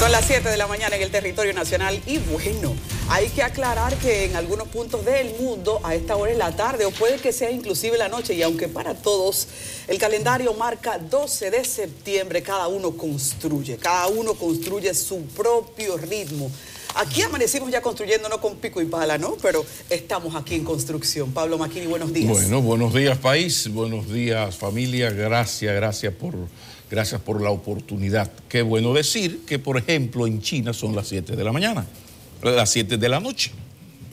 Son las 7 de la mañana en el territorio nacional y bueno, hay que aclarar que en algunos puntos del mundo a esta hora es la tarde o puede que sea inclusive la noche y aunque para todos el calendario marca 12 de septiembre, cada uno construye su propio ritmo. Aquí amanecimos ya construyendo, no con pico y pala, ¿no? Pero estamos aquí en construcción. Pablo Macchini, buenos días. Bueno, buenos días país, buenos días familia, gracias por la oportunidad. Qué bueno decir que, por ejemplo, en China son las 7 de la mañana, las 7 de la noche,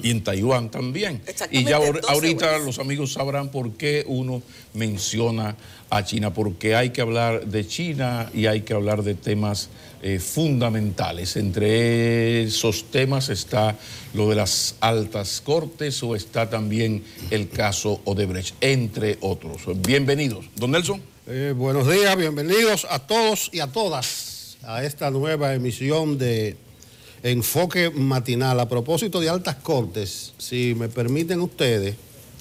y en Taiwán también. Y ya ahorita horas. Los amigos sabrán por qué uno menciona a China, porque hay que hablar de China y hay que hablar de temas fundamentales. Entre esos temas está lo de las altas cortes o está también el caso Odebrecht, entre otros. Bienvenidos. Don Nelson. Buenos días, bienvenidos a todos y a todas a esta nueva emisión de Enfoque Matinal. A propósito de altas cortes, si me permiten ustedes,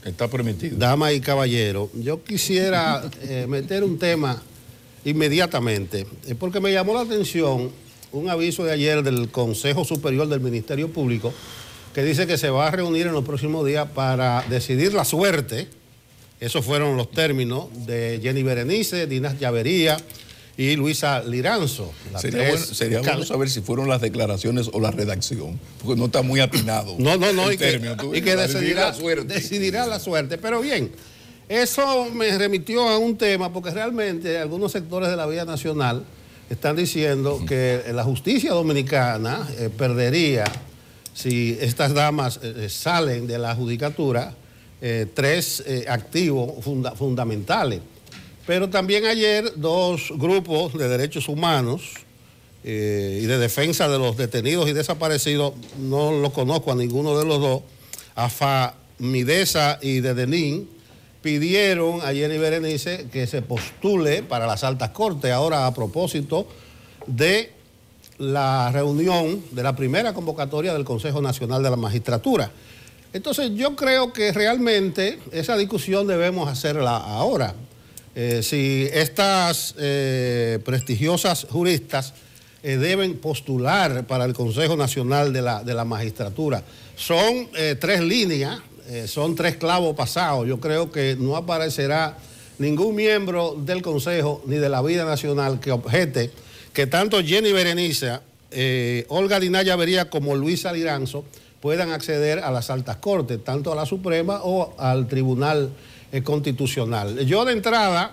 está permitido, damas y caballeros, yo quisiera meter un tema inmediatamente, porque me llamó la atención un aviso de ayer del Consejo Superior del Ministerio Público que dice que se va a reunir en los próximos días para decidir la suerte. Esos fueron los términos de Jenny Berenice, Dinas Llavería y Luisa Liranzo. Sería bueno saber si fueron las declaraciones o la redacción, porque no está muy atinado. No, y que decidirá la suerte. Pero bien, eso me remitió a un tema, porque realmente algunos sectores de la vida nacional están diciendo que la justicia dominicana perdería si estas damas salen de la judicatura. Tres activos fundamentales. Pero también ayer dos grupos de derechos humanos y de defensa de los detenidos y desaparecidos, no los conozco a ninguno de los dos, AFA Midesa y de Denín, pidieron a Jenny Berenice que se postule para las altas cortes. Ahora, a propósito de la reunión de la primera convocatoria del Consejo Nacional de la Magistratura. Entonces yo creo que realmente esa discusión debemos hacerla ahora. Si estas prestigiosas juristas deben postular para el Consejo Nacional de la Magistratura. Son tres líneas, son tres clavos pasados. Yo creo que no aparecerá ningún miembro del Consejo ni de la vida nacional que objete que tanto Jenny Berenice, Olga Dinas Llavería como Luisa Liranzo puedan acceder a las altas cortes, tanto a la Suprema o al Tribunal Constitucional. Yo de entrada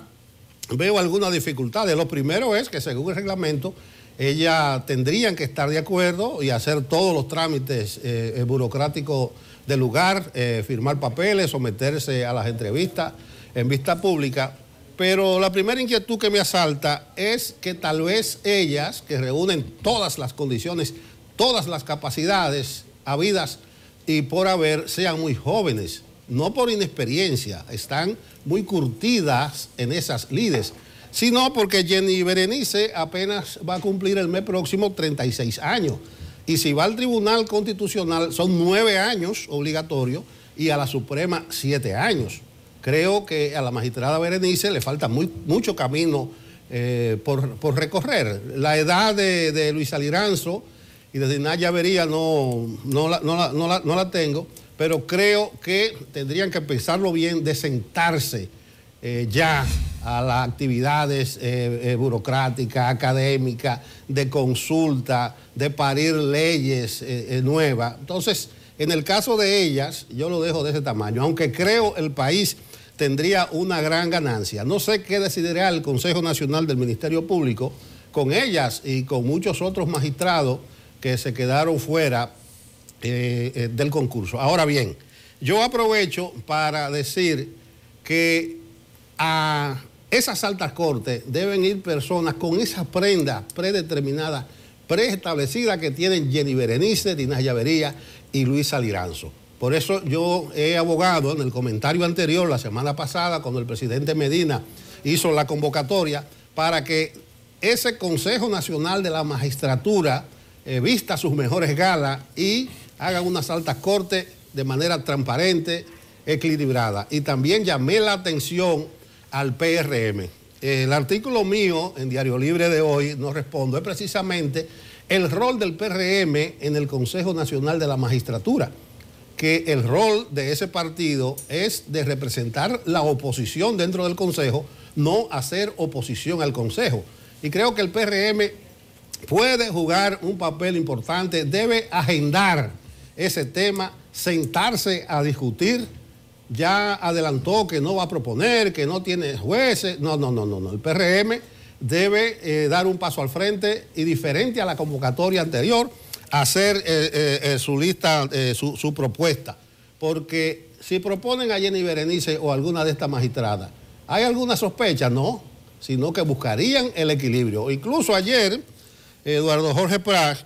veo algunas dificultades. Lo primero es que según el reglamento, ellas tendrían que estar de acuerdo y hacer todos los trámites burocráticos del lugar, firmar papeles, someterse a las entrevistas en vista pública. Pero la primera inquietud que me asalta es que tal vez ellas, que reúnen todas las condiciones, todas las capacidades habidas y por haber, sean muy jóvenes, no por inexperiencia, están muy curtidas en esas lides, sino porque Jenny Berenice apenas va a cumplir el mes próximo 36 años. Y si va al Tribunal Constitucional son 9 años obligatorios y a la Suprema 7 años. Creo que a la magistrada Berenice le falta mucho camino por recorrer. La edad de Luisa Liranzo y de Dinas Llavería no la tengo, pero creo que tendrían que pensarlo bien de sentarse ya a las actividades burocráticas, académicas, de consulta, de parir leyes nuevas. Entonces, en el caso de ellas, yo lo dejo de ese tamaño, aunque creo el país tendría una gran ganancia. No sé qué decidirá el Consejo Nacional del Ministerio Público con ellas y con muchos otros magistrados que se quedaron fuera del concurso. Ahora bien, yo aprovecho para decir que a esas altas cortes deben ir personas con esa prenda predeterminada, preestablecida que tienen Jenny Berenice, Dinas Llavería y Luisa Liranzo. Por eso yo he abogado en el comentario anterior, la semana pasada, cuando el presidente Medina hizo la convocatoria, para que ese Consejo Nacional de la Magistratura vista sus mejores galas y hagan unas altas cortes de manera transparente, equilibrada. Y también llamé la atención al PRM. El artículo mío en Diario Libre de hoy, no respondo, es precisamente el rol del PRM en el Consejo Nacional de la Magistratura, que el rol de ese partido es de representar la oposición dentro del Consejo, no hacer oposición al Consejo. Y creo que el PRM puede jugar un papel importante, debe agendar ese tema, sentarse a discutir. Ya adelantó que no va a proponer, que no tiene jueces. No. El PRM debe dar un paso al frente y, diferente a la convocatoria anterior, hacer su lista, su propuesta. Porque si proponen a Jenny Berenice o alguna de estas magistradas, ¿hay alguna sospecha? No, sino que buscarían el equilibrio. Incluso ayer, Eduardo Jorge Prat,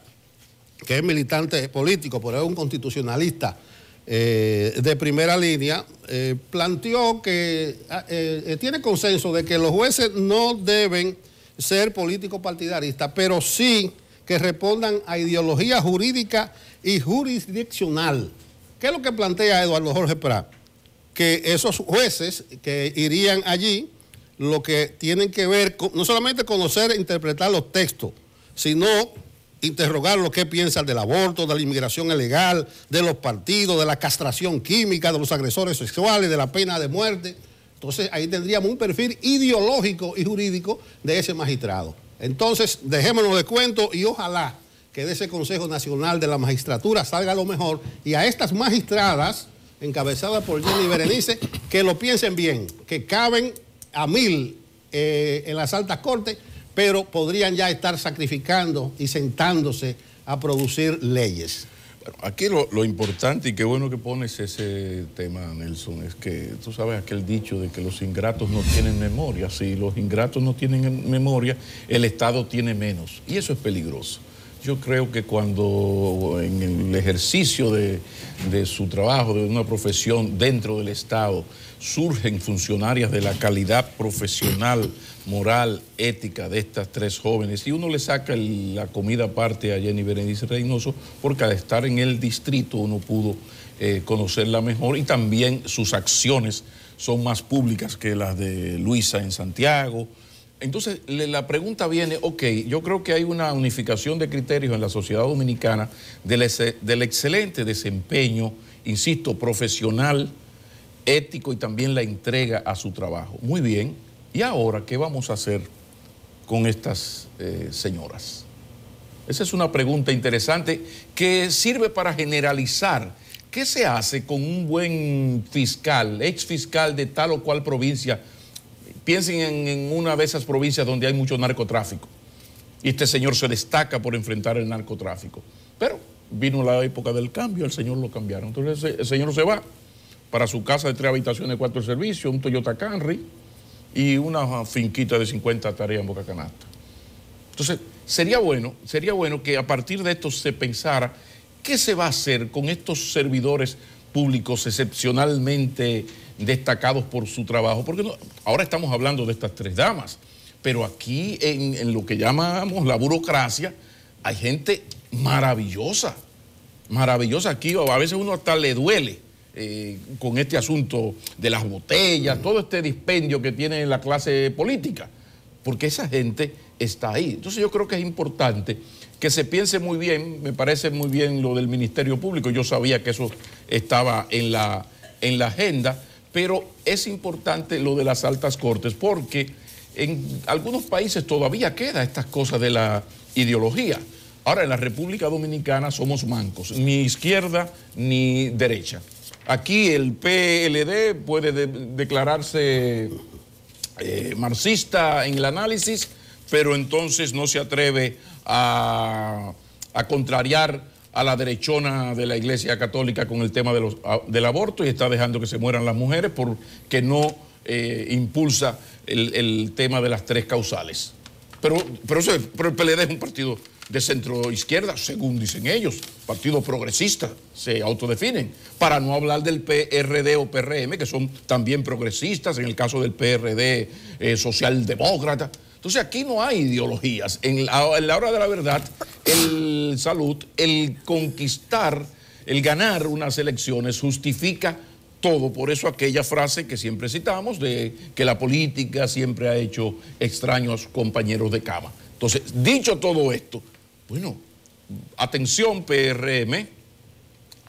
que es militante político, pero es un constitucionalista de primera línea, planteó que tiene consenso de que los jueces no deben ser políticos partidaristas, pero sí que respondan a ideología jurídica y jurisdiccional. ¿Qué es lo que plantea Eduardo Jorge Prat? Que esos jueces que irían allí, lo que tienen que ver, no solamente conocer e interpretar los textos, sino interrogar lo que piensan del aborto, de la inmigración ilegal, de los partidos, de la castración química, de los agresores sexuales, de la pena de muerte. Entonces ahí tendríamos un perfil ideológico y jurídico de ese magistrado. Entonces dejémonos de cuento y ojalá que de ese Consejo Nacional de la Magistratura salga lo mejor, y a estas magistradas encabezadas por Jenny Berenice, que lo piensen bien, que caben a 1000 en las altas cortes, pero podrían ya estar sacrificando y sentándose a producir leyes. Bueno, aquí lo importante, y qué bueno que pones ese tema, Nelson, es que tú sabes aquel dicho de que los ingratos no tienen memoria. Si los ingratos no tienen memoria, el Estado tiene menos, y eso es peligroso. Yo creo que cuando en el ejercicio de su trabajo, de una profesión dentro del Estado, surgen funcionarias de la calidad profesional, moral, ética de estas tres jóvenes, y uno le saca la comida aparte a Jenny Berenice Reynoso, porque al estar en el distrito uno pudo conocerla mejor, y también sus acciones son más públicas que las de Luisa en Santiago. Entonces, la pregunta viene, ok, yo creo que hay una unificación de criterios en la sociedad dominicana del excelente desempeño, insisto, profesional, ético, y también la entrega a su trabajo. Muy bien, ¿y ahora qué vamos a hacer con estas señoras? Esa es una pregunta interesante que sirve para generalizar. ¿Qué se hace con un buen fiscal, ex fiscal de tal o cual provincia? Piensen en una de esas provincias donde hay mucho narcotráfico, y este señor se destaca por enfrentar el narcotráfico. Pero vino la época del cambio, el señor lo cambiaron. Entonces el señor se va para su casa de 3 habitaciones, 4 servicios, un Toyota Camry y una finquita de 50 tareas en Boca Canasta. Entonces sería bueno que a partir de esto se pensara qué se va a hacer con estos servidores públicos excepcionalmente destacados por su trabajo, porque ahora estamos hablando de estas 3 damas, pero aquí en lo que llamamos la burocracia hay gente maravillosa, aquí a veces uno hasta le duele con este asunto de las botellas, todo este dispendio que tiene la clase política, porque esa gente está ahí. Entonces yo creo que es importante que se piense muy bien. Me parece muy bien lo del Ministerio Público, yo sabía que eso estaba en la agenda, pero es importante lo de las altas cortes, porque en algunos países todavía queda estas cosas de la ideología. Ahora, en la República Dominicana somos mancos, ni izquierda ni derecha. Aquí el PLD puede declararse marxista en el análisis, pero entonces no se atreve a contrariar a la derechona de la Iglesia Católica con el tema del aborto, y está dejando que se mueran las mujeres porque no impulsa el tema de las 3 causales. Pero el PLD es un partido de centro izquierda, según dicen ellos, partido progresista, se autodefinen, para no hablar del PRD o PRM, que son también progresistas, en el caso del PRD socialdemócrata. Entonces aquí no hay ideologías. En la hora de la verdad, el conquistar, el ganar unas elecciones justifica todo. Por eso aquella frase que siempre citamos de que la política siempre ha hecho extraños compañeros de cama. Entonces, dicho todo esto, bueno, atención PRM,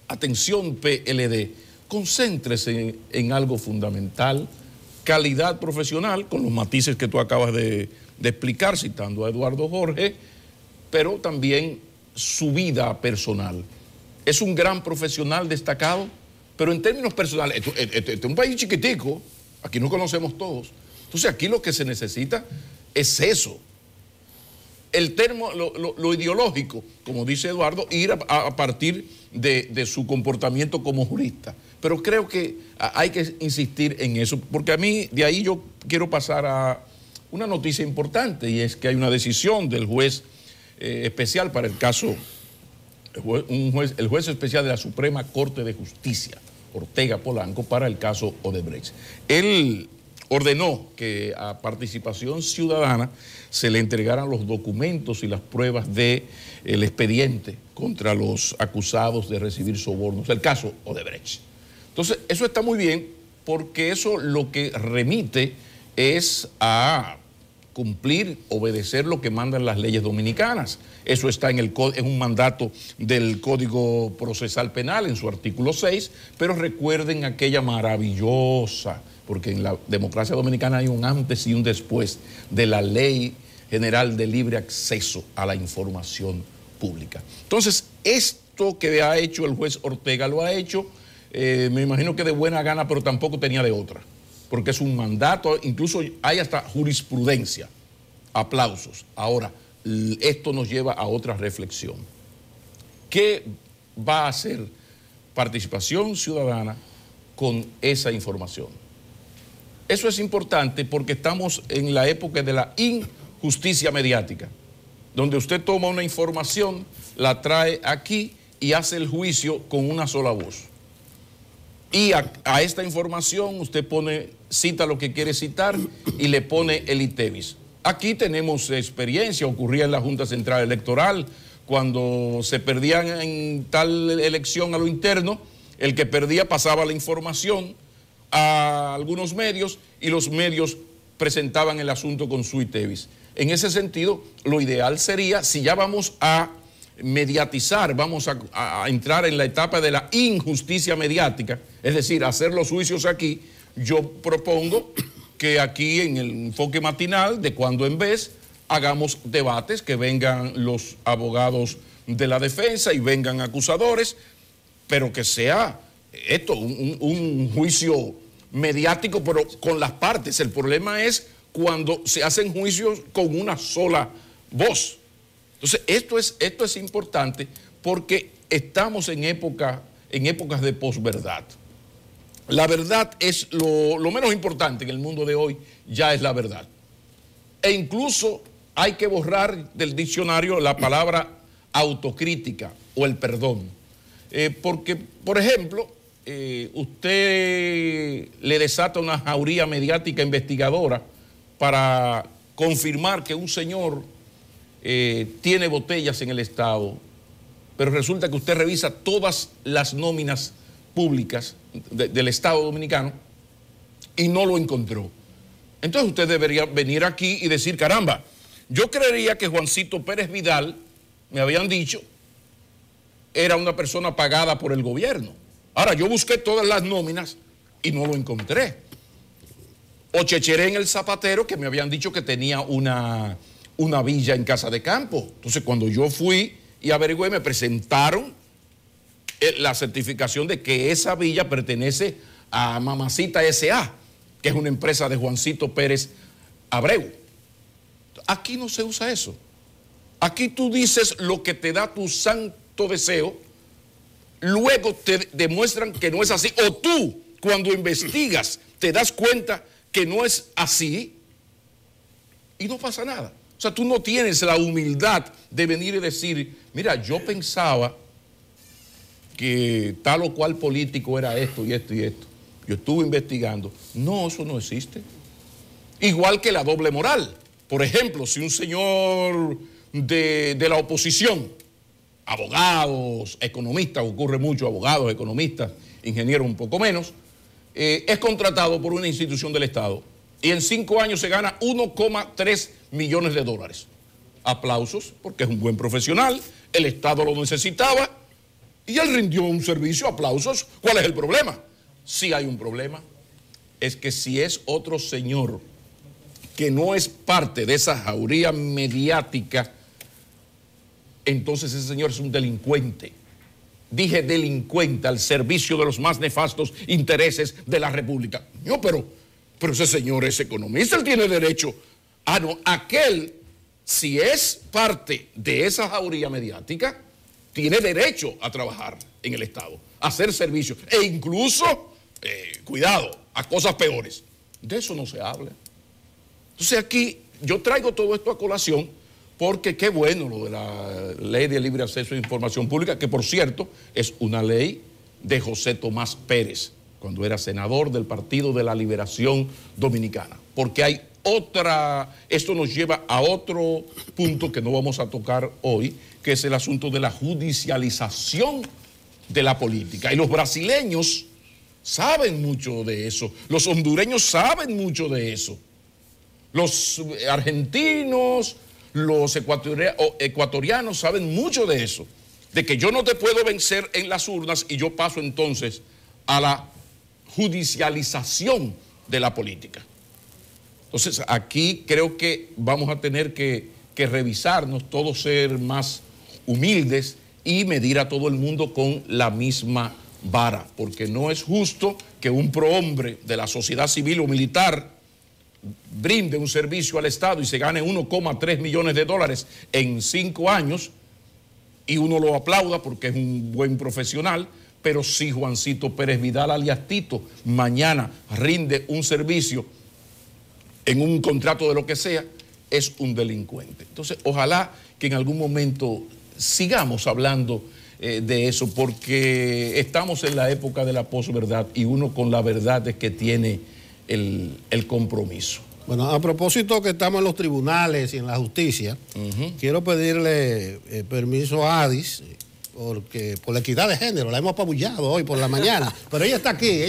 atención PLD, concéntrese en algo fundamental, calidad profesional, con los matices que tú acabas de explicar, citando a Eduardo Jorge, pero también su vida personal. Es un gran profesional destacado, pero en términos personales, este es un país chiquitico, aquí nos conocemos todos. Entonces aquí lo que se necesita es eso. El lo ideológico, como dice Eduardo, ir a partir de su comportamiento como jurista. Pero creo que hay que insistir en eso, porque a mí de ahí yo quiero pasar a una noticia importante, y es que hay una decisión del juez especial para el caso, el juez especial de la Suprema Corte de Justicia, Ortega Polanco, para el caso Odebrecht. Él ordenó que a Participación Ciudadana se le entregaran los documentos y las pruebas del expediente contra los acusados de recibir sobornos, el caso Odebrecht. Entonces, eso está muy bien, porque eso lo que remite es a cumplir, obedecer lo que mandan las leyes dominicanas. Eso está en un mandato del Código Procesal Penal, en su artículo 6, pero recuerden aquella maravillosa, porque en la democracia dominicana hay un antes y un después de la Ley General de Libre Acceso a la Información Pública. Entonces, esto que ha hecho el juez Ortega lo ha hecho, me imagino que de buena gana, pero tampoco tenía de otra, porque es un mandato, incluso hay hasta jurisprudencia. Aplausos. Ahora, esto nos lleva a otra reflexión. ¿Qué va a hacer Participación Ciudadana con esa información? Eso es importante porque estamos en la época de la injusticia mediática, donde usted toma una información, la trae aquí y hace el juicio con una sola voz. Y a esta información usted cita lo que quiere citar y le pone el itevis. Aquí tenemos experiencia, ocurría en la Junta Central Electoral, cuando se perdían en tal elección a lo interno, el que perdía pasaba la información a algunos medios y los medios presentaban el asunto con su itevis. En ese sentido, lo ideal sería, si ya vamos a mediatizar, vamos a entrar en la etapa de la injusticia mediática, es decir, hacer los juicios aquí, yo propongo que aquí en el enfoque matinal, de cuando en vez, hagamos debates, que vengan los abogados de la defensa y vengan acusadores, pero que sea esto, un juicio mediático, pero con las partes. El problema es cuando se hacen juicios con una sola voz. Entonces, esto es importante porque estamos en épocas de posverdad. La verdad es lo menos importante en el mundo de hoy, ya es la verdad. E incluso hay que borrar del diccionario la palabra autocrítica o el perdón. Porque, por ejemplo, usted le desata una jauría mediática investigadora para confirmar que un señor tiene botellas en el Estado, pero resulta que usted revisa todas las nóminas públicas del Estado Dominicano y no lo encontró. Entonces usted debería venir aquí y decir, caramba, yo creería que Juancito Pérez Vidal, me habían dicho, era una persona pagada por el gobierno. Ahora, yo busqué todas las nóminas y no lo encontré. O Checheré en el Zapatero, que me habían dicho que tenía una villa en Casa de Campo. Entonces, cuando yo fui y averigüé, me presentaron la certificación de que esa villa pertenece a Mamacita S.A., que es una empresa de Juancito Pérez Abreu. Aquí no se usa eso. Aquí tú dices lo que te da tu santo deseo, luego te demuestran que no es así, o tú, cuando investigas, te das cuenta que no es así y no pasa nada. O sea, tú no tienes la humildad de venir y decir, mira, yo pensaba que tal o cual político era esto y esto y esto. Yo estuve investigando. No, eso no existe. Igual que la doble moral. Por ejemplo, si un señor de la oposición, abogados, economistas, ocurre mucho, abogados, economistas, ingenieros un poco menos, es contratado por una institución del Estado y en 5 años se gana 1,3 millones de dólares. Aplausos, porque es un buen profesional, el Estado lo necesitaba y él rindió un servicio, aplausos. ¿Cuál es el problema? Sí hay un problema. Es que si es otro señor que no es parte de esa jauría mediática, entonces ese señor es un delincuente. Dije delincuente al servicio de los más nefastos intereses de la República. No, pero ese señor es economista, él tiene derecho. Ah, no, aquel, si es parte de esa jauría mediática, tiene derecho a trabajar en el Estado, a hacer servicios e incluso, cuidado, a cosas peores. De eso no se habla. Entonces aquí yo traigo todo esto a colación porque qué bueno lo de la Ley de Libre Acceso a Información Pública, que por cierto es una ley de José Tomás Pérez, cuando era senador del Partido de la Liberación Dominicana. Porque hay otra, esto nos lleva a otro punto que no vamos a tocar hoy, que es el asunto de la judicialización de la política. Y los brasileños saben mucho de eso, los hondureños saben mucho de eso, los argentinos, los ecuatorianos saben mucho de eso, de que yo no te puedo vencer en las urnas y yo paso entonces a la judicialización de la política. Entonces aquí creo que vamos a tener que revisarnos, todos ser más humildes y medir a todo el mundo con la misma vara, porque no es justo que un prohombre de la sociedad civil o militar brinde un servicio al Estado y se gane 1,3 millones de dólares en 5 años y uno lo aplauda porque es un buen profesional, pero si Juancito Pérez Vidal alias Tito mañana rinde un servicio en un contrato de lo que sea, es un delincuente. Entonces, ojalá que en algún momento sigamos hablando de eso, porque estamos en la época de la posverdad y uno con la verdad es que tiene el compromiso. Bueno, a propósito que estamos en los tribunales y en la justicia, quiero pedirle permiso a Adis, porque por la equidad de género, la hemos apabullado hoy por la mañana, pero ella está aquí,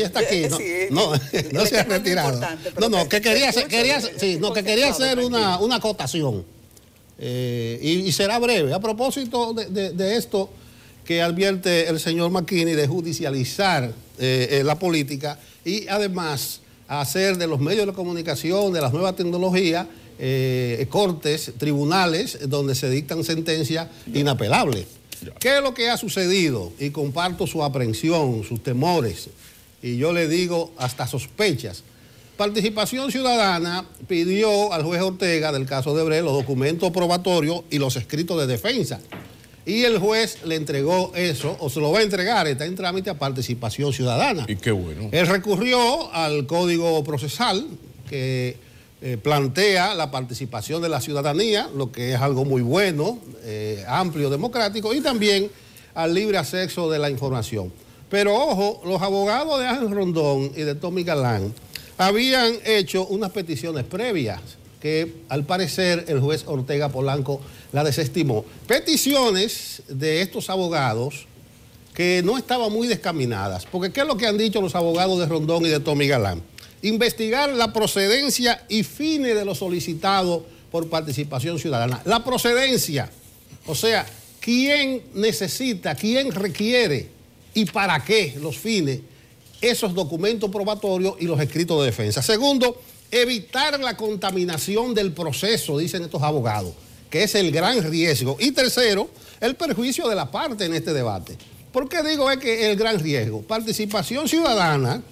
no se ha retirado. Que quería hacer una acotación, y será breve. A propósito de esto que advierte el señor McKinney de judicializar la política y además hacer de los medios de comunicación, de las nuevas tecnologías, cortes, tribunales, donde se dictan sentencias inapelables. ¿Qué es lo que ha sucedido? Y comparto su aprehensión, sus temores, y yo le digo hasta sospechas. Participación Ciudadana pidió al juez Ortega del caso de Odebrecht los documentos probatorios y los escritos de defensa. Y el juez le entregó eso, o se lo va a entregar, está en trámite a Participación Ciudadana. Y qué bueno. Él recurrió al Código Procesal que plantea la participación de la ciudadanía, lo que es algo muy bueno, amplio, democrático, y también al libre acceso de la información. Pero ojo, los abogados de Ángel Rondón y de Tommy Galán habían hecho unas peticiones previas que al parecer el juez Ortega Polanco la desestimó. Peticiones de estos abogados que no estaban muy descaminadas, porque ¿qué es lo que han dicho los abogados de Rondón y de Tommy Galán? Investigar la procedencia y fines de lo solicitado por Participación Ciudadana. La procedencia, o sea, quién necesita, quién requiere y para qué los fines, esos documentos probatorios y los escritos de defensa. Segundo, evitar la contaminación del proceso, dicen estos abogados, que es el gran riesgo. Y tercero, el perjuicio de la parte en este debate. ¿Por qué digo es que el gran riesgo? Participación Ciudadana,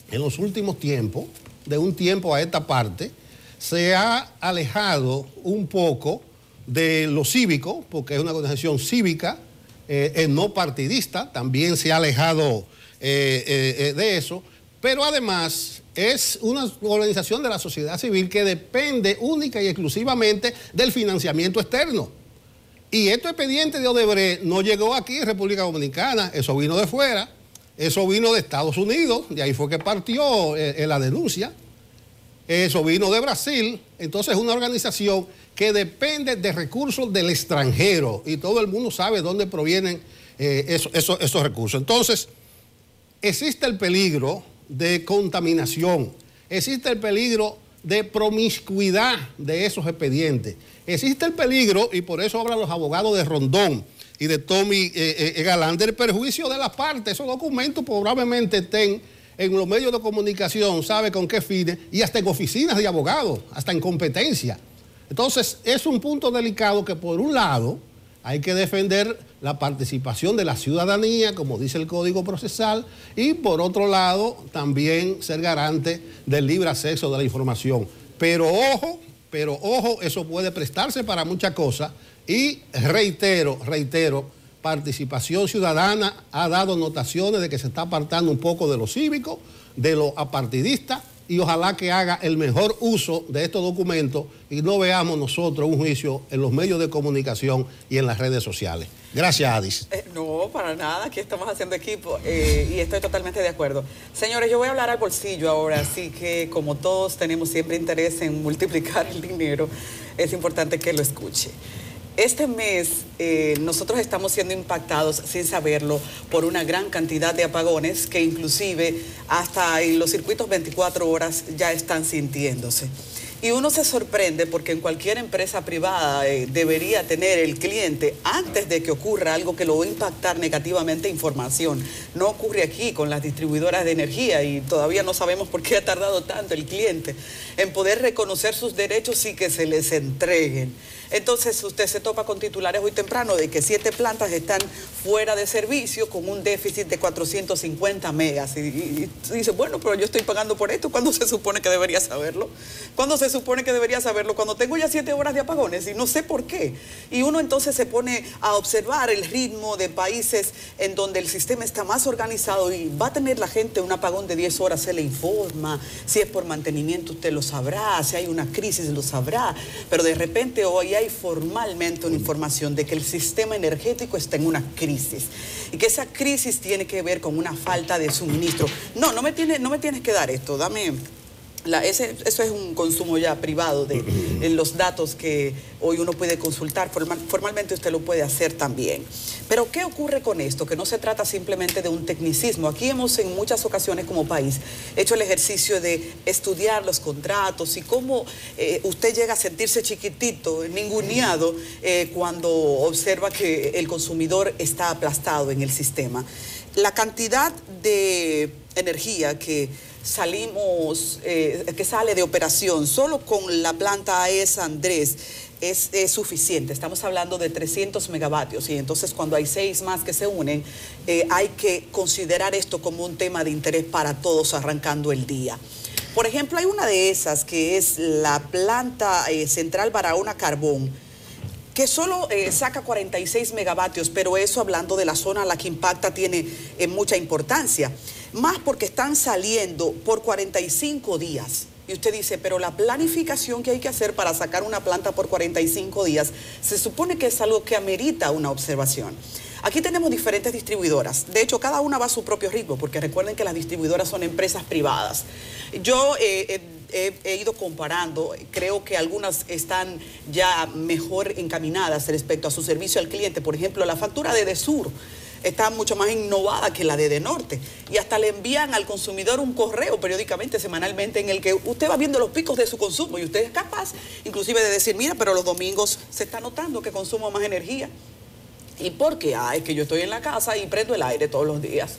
en los últimos tiempos, de un tiempo a esta parte, se ha alejado un poco de lo cívico, porque es una organización cívica, no partidista, también se ha alejado de eso, pero además es una organización de la sociedad civil que depende única y exclusivamente del financiamiento externo. Y este expediente de Odebrecht no llegó aquí en República Dominicana, eso vino de fuera, eso vino de Estados Unidos, de ahí fue que partió la denuncia, eso vino de Brasil, entonces es una organización que depende de recursos del extranjero y todo el mundo sabe dónde provienen esos recursos. Entonces, existe el peligro de contaminación, existe el peligro de promiscuidad de esos expedientes, existe el peligro, y por eso hablan los abogados de Rondón, y de Tommy Galán, del perjuicio de las partes. Esos documentos probablemente estén en los medios de comunicación, sabe con qué fines, y hasta en oficinas de abogados, hasta en competencia. Entonces, es un punto delicado que, por un lado, hay que defender la participación de la ciudadanía, como dice el Código Procesal, y por otro lado, también ser garante del libre acceso de la información. Pero ojo, eso puede prestarse para muchas cosas. Y reitero, participación ciudadana ha dado notaciones de que se está apartando un poco de lo cívico, de lo apartidista, y ojalá que haga el mejor uso de estos documentos y no veamos nosotros un juicio en los medios de comunicación y en las redes sociales. Gracias, Adis. No, para nada, aquí estamos haciendo equipo y estoy totalmente de acuerdo. Señores, yo voy a hablar al bolsillo ahora, así que como todos tenemos siempre interés en multiplicar el dinero, es importante que lo escuche. Este mes nosotros estamos siendo impactados sin saberlo por una gran cantidad de apagones que inclusive hasta en los circuitos 24 horas ya están sintiéndose. Y uno se sorprende porque en cualquier empresa privada debería tener el cliente, antes de que ocurra algo que lo va a impactar negativamente, información. No ocurre aquí con las distribuidoras de energía y todavía no sabemos por qué ha tardado tanto el cliente en poder reconocer sus derechos y que se les entreguen. Entonces usted se topa con titulares hoy temprano de que 7 plantas están fuera de servicio con un déficit de 450 megas. Y dice, bueno, pero yo estoy pagando por esto. ¿Cuándo se supone que debería saberlo? ¿Cuándo se supone que debería saberlo? Cuando tengo ya 7 horas de apagones y no sé por qué. Y uno entonces se pone a observar el ritmo de países en donde el sistema está más organizado y va a tener la gente un apagón de 10 horas, se le informa. Si es por mantenimiento usted lo sabrá, si hay una crisis lo sabrá. Pero de repente hoy hay formalmente una información de que el sistema energético está en una crisis y que esa crisis tiene que ver con una falta de suministro. No me tienes que dar esto, dame... Eso es un consumo ya privado de los datos que hoy uno puede consultar. Formalmente usted lo puede hacer también. Pero ¿qué ocurre con esto? Que no se trata simplemente de un tecnicismo. Aquí hemos en muchas ocasiones como país hecho el ejercicio de estudiar los contratos y cómo usted llega a sentirse chiquitito, ninguneado, cuando observa que el consumidor está aplastado en el sistema. La cantidad de energía que sale de operación solo con la planta AES Andrés es suficiente. Estamos hablando de 300 megavatios y entonces cuando hay 6 más que se unen, hay que considerar esto como un tema de interés para todos arrancando el día. Por ejemplo, hay una de esas que es la planta central Barahona Carbón, que solo saca 46 megavatios, pero eso, hablando de la zona a la que impacta, tiene mucha importancia. Más porque están saliendo por 45 días. Y usted dice, pero la planificación que hay que hacer para sacar una planta por 45 días, se supone que es algo que amerita una observación. Aquí tenemos diferentes distribuidoras. De hecho, cada una va a su propio ritmo, porque recuerden que las distribuidoras son empresas privadas. Yo he ido comparando, creo que algunas están ya mejor encaminadas respecto a su servicio al cliente. Por ejemplo, la factura de EDESUR está mucho más innovada que la de EDENORTE y hasta le envían al consumidor un correo periódicamente, semanalmente, en el que usted va viendo los picos de su consumo y usted es capaz inclusive de decir, mira, pero los domingos se está notando que consumo más energía. ¿Y por qué? Es que yo estoy en la casa y prendo el aire todos los días,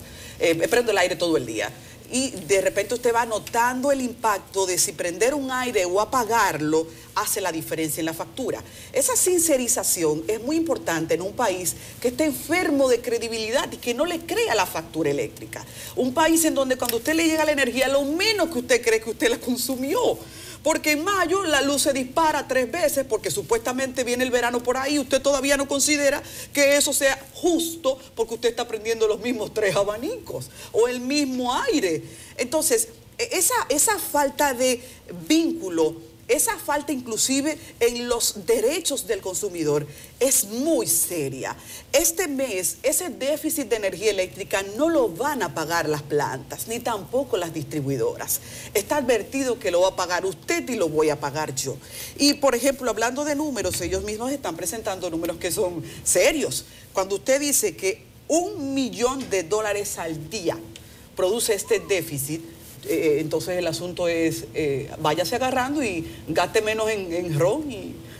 prendo el aire todo el día. Y de repente usted va notando el impacto de si prender un aire o apagarlo hace la diferencia en la factura. Esa sincerización es muy importante en un país que está enfermo de credibilidad y que no le crea la factura eléctrica. Un país en donde cuando usted le llega la energía, lo menos que usted cree que usted la consumió. Porque en mayo la luz se dispara 3 veces porque supuestamente viene el verano por ahí y usted todavía no considera que eso sea justo porque usted está prendiendo los mismos 3 abanicos o el mismo aire. Entonces, esa falta de vínculo, esa falta inclusive en los derechos del consumidor es muy seria. Este mes, ese déficit de energía eléctrica no lo van a pagar las plantas, ni tampoco las distribuidoras. Está advertido que lo va a pagar usted y lo voy a pagar yo. Y, por ejemplo, hablando de números, ellos mismos están presentando números que son serios. Cuando usted dice que $1 millón al día produce este déficit, entonces el asunto es, váyase agarrando y gaste menos en ron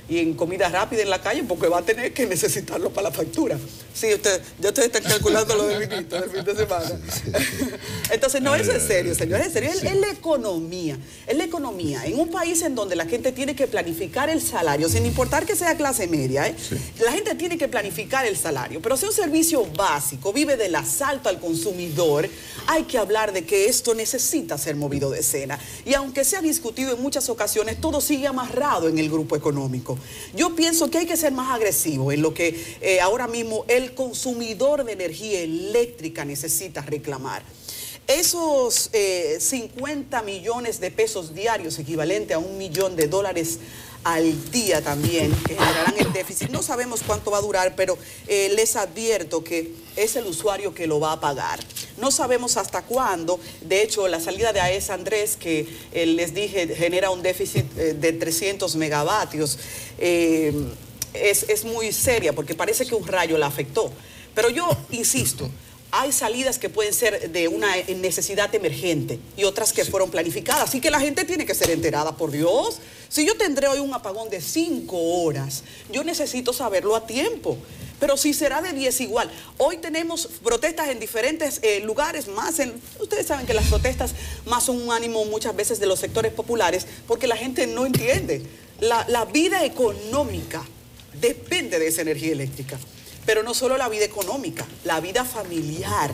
y en comida rápida en la calle porque va a tener que necesitarlo para la factura. Sí, ya ustedes están calculando lo del vinito del fin de semana. Entonces, no, eso es serio, señores, es serio. Es la economía. Es la economía. En un país en donde la gente tiene que planificar el salario, sin importar que sea clase media, la gente tiene que planificar el salario. Pero si un servicio básico vive del asalto al consumidor, hay que hablar de que esto necesita ser movido de escena. Y aunque se ha discutido en muchas ocasiones, todo sigue amarrado en el grupo económico. Yo pienso que hay que ser más agresivo en lo que ahora mismo el consumidor de energía eléctrica necesita reclamar. Esos 50 millones de pesos diarios, equivalente a $1 millón al día también, que generarán el déficit. No sabemos cuánto va a durar, pero les advierto que es el usuario que lo va a pagar. No sabemos hasta cuándo. De hecho, la salida de AES Andrés, que les dije, genera un déficit de 300 megavatios, es muy seria porque parece que un rayo la afectó. Pero yo insisto, hay salidas que pueden ser de una necesidad emergente y otras que fueron planificadas. Así que la gente tiene que ser enterada, por Dios. Si yo tendré hoy un apagón de 5 horas, yo necesito saberlo a tiempo. Pero si será de 10 igual. Hoy tenemos protestas en diferentes lugares, ustedes saben que las protestas más son un ánimo muchas veces de los sectores populares, porque la gente no entiende. La vida económica depende de esa energía eléctrica. Pero no solo la vida económica, la vida familiar,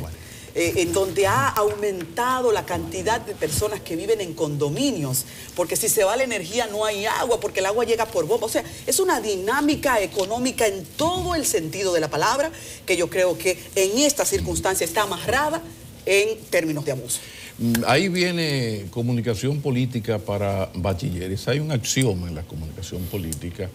en donde ha aumentado la cantidad de personas que viven en condominios, porque si se va la energía no hay agua, porque el agua llega por bomba. O sea, es una dinámica económica en todo el sentido de la palabra, que yo creo que en esta circunstancia está amarrada en términos de abuso. Ahí viene comunicación política para bachilleres. Hay un axioma en la comunicación política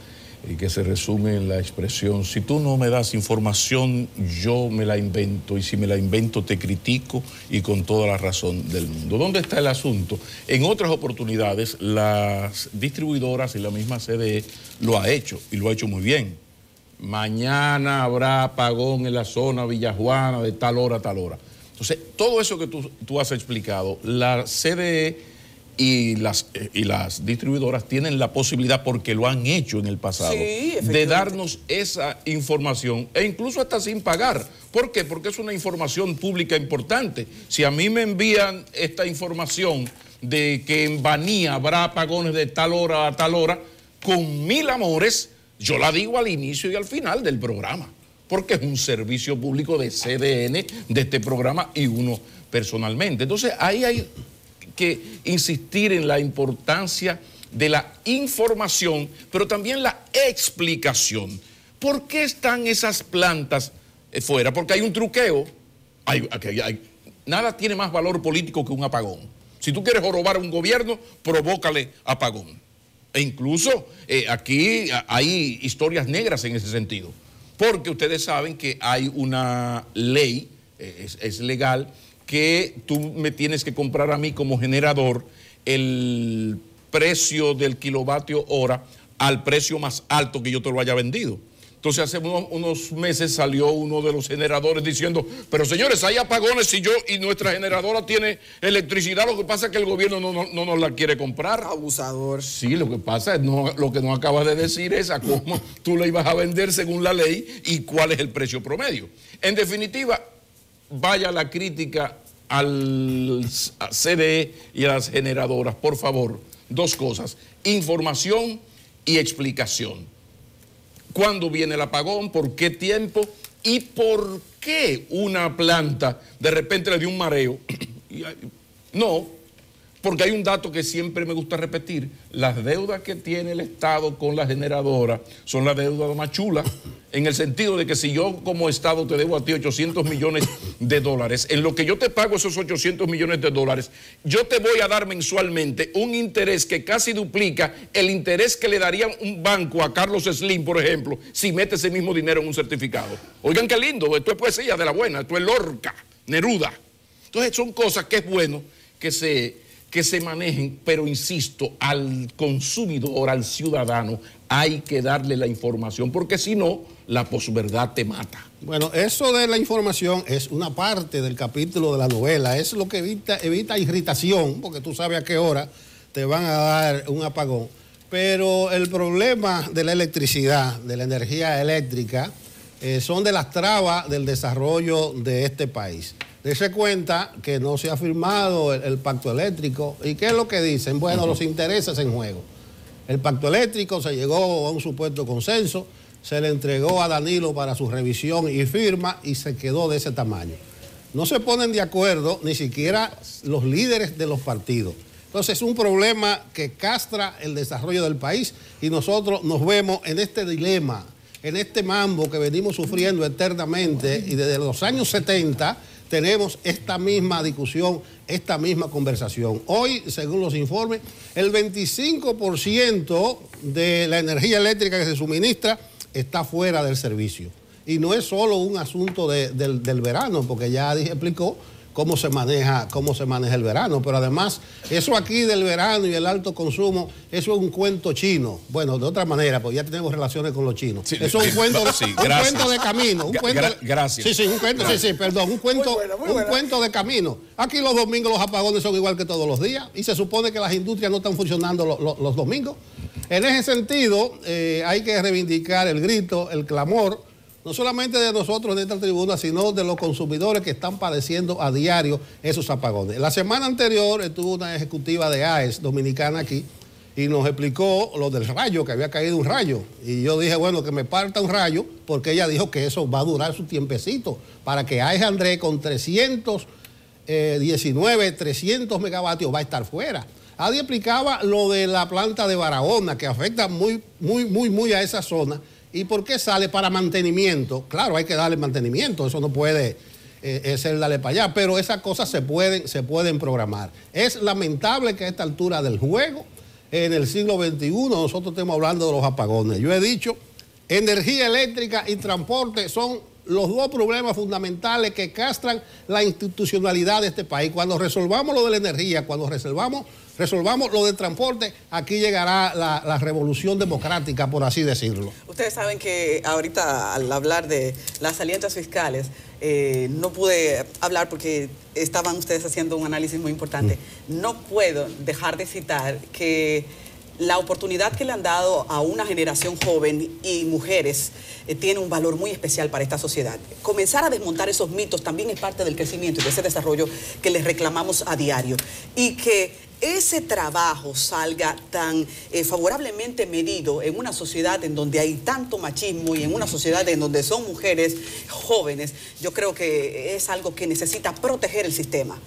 y que se resume en la expresión: si tú no me das información, yo me la invento, y si me la invento te critico, y con toda la razón del mundo. ¿Dónde está el asunto? En otras oportunidades, las distribuidoras y la misma CDE lo ha hecho, y lo ha hecho muy bien. Mañana habrá apagón en la zona Villajuana de tal hora a tal hora. Entonces, todo eso que tú has explicado, la CDE y las distribuidoras tienen la posibilidad, porque lo han hecho en el pasado, de darnos esa información, e incluso hasta sin pagar. ¿Por qué? Porque es una información pública importante. Si a mí me envían esta información de que en Baní habrá apagones de tal hora a tal hora, con 1000 amores, yo la digo al inicio y al final del programa, porque es un servicio público de CDN, de este programa, y uno personalmente. Entonces, ahí hay que insistir en la importancia de la información, pero también la explicación. ¿Por qué están esas plantas fuera? Porque hay un truqueo. Nada tiene más valor político que un apagón. Si tú quieres jorobar a un gobierno, provócale apagón. E incluso aquí hay historias negras en ese sentido, porque ustedes saben que hay una ley, es legal, que tú me tienes que comprar a mí como generador el precio del kilovatio hora al precio más alto que yo te lo haya vendido. Entonces, hace unos meses salió uno de los generadores diciendo: pero señores, hay apagones y nuestra generadora tiene electricidad, lo que pasa es que el gobierno no nos la quiere comprar. Abusador. Sí, lo que pasa es, lo que no acabas de decir es a cómo tú la ibas a vender según la ley y cuál es el precio promedio. En definitiva, vaya la crítica al CDE y a las generadoras. Por favor, dos cosas: información y explicación. ¿Cuándo viene el apagón? ¿Por qué tiempo? ¿Y por qué una planta de repente le dio un mareo? No, porque hay un dato que siempre me gusta repetir: las deudas que tiene el Estado con la generadora son las deudas más chulas, en el sentido de que si yo como Estado te debo a ti 800 millones de dólares, en lo que yo te pago esos 800 millones de dólares, yo te voy a dar mensualmente un interés que casi duplica el interés que le daría un banco a Carlos Slim, por ejemplo, si mete ese mismo dinero en un certificado. Oigan qué lindo, esto es poesía de la buena, esto es Lorca, Neruda. Entonces son cosas que es bueno que se manejen, pero insisto, al consumidor, al ciudadano, hay que darle la información, porque si no, la posverdad te mata. Bueno, eso de la información es una parte del capítulo de la novela, es lo que evita irritación, porque tú sabes a qué hora te van a dar un apagón. pero el problema de la electricidad, de la energía eléctrica, son de las trabas del desarrollo de este país. Dese cuenta que no se ha firmado el pacto eléctrico. ¿Y qué es lo que dicen? Bueno, los intereses en juego. El pacto eléctrico se llegó a un supuesto consenso, se le entregó a Danilo para su revisión y firma y se quedó de ese tamaño. No se ponen de acuerdo ni siquiera los líderes de los partidos. Entonces es un problema que castra el desarrollo del país y nosotros nos vemos en este dilema, en este mambo que venimos sufriendo eternamente y desde los años 70 tenemos esta misma discusión, esta misma conversación. Hoy, según los informes, el 25% de la energía eléctrica que se suministra está fuera del servicio. Y no es solo un asunto del verano, porque ya explicó cómo se maneja el verano, pero además eso aquí del verano y el alto consumo, eso es un cuento chino. Bueno, de otra manera, pues ya tenemos relaciones con los chinos. Sí, eso es un cuento, cuento de camino. Gracias. Sí, un cuento, perdón, un cuento de camino. Aquí los domingos los apagones son igual que todos los días y se supone que las industrias no están funcionando los domingos. En ese sentido, hay que reivindicar el grito, el clamor, no solamente de nosotros en esta tribuna, sino de los consumidores que están padeciendo a diario esos apagones. La semana anterior estuvo una ejecutiva de AES dominicana aquí y nos explicó lo del rayo, que había caído un rayo. Y yo dije, bueno, que me parta un rayo, porque ella dijo que eso va a durar su tiempecito, para que AES Andrés con 300 megavatios va a estar fuera. Adi explicaba lo de la planta de Barahona, que afecta muy a esa zona. ¿Y por qué sale? Para mantenimiento. Claro, hay que darle mantenimiento, eso no puede ser darle para allá, pero esas cosas se pueden programar. Es lamentable que a esta altura del juego, en el siglo XXI, nosotros estemos hablando de los apagones. Yo he dicho, energía eléctrica y transporte son los dos problemas fundamentales que castran la institucionalidad de este país. Cuando resolvamos lo de la energía, cuando resolvamos lo del transporte, aquí llegará la revolución democrática, por así decirlo. Ustedes saben que ahorita al hablar de las alianzas fiscales, no pude hablar porque estaban ustedes haciendo un análisis muy importante. No puedo dejar de citar que la oportunidad que le han dado a una generación joven y mujeres tiene un valor muy especial para esta sociedad. Comenzar a desmontar esos mitos también es parte del crecimiento y de ese desarrollo que les reclamamos a diario. Y que ese trabajo salga tan favorablemente medido en una sociedad en donde hay tanto machismo y en una sociedad en donde son mujeres jóvenes, yo creo que es algo que necesita proteger el sistema.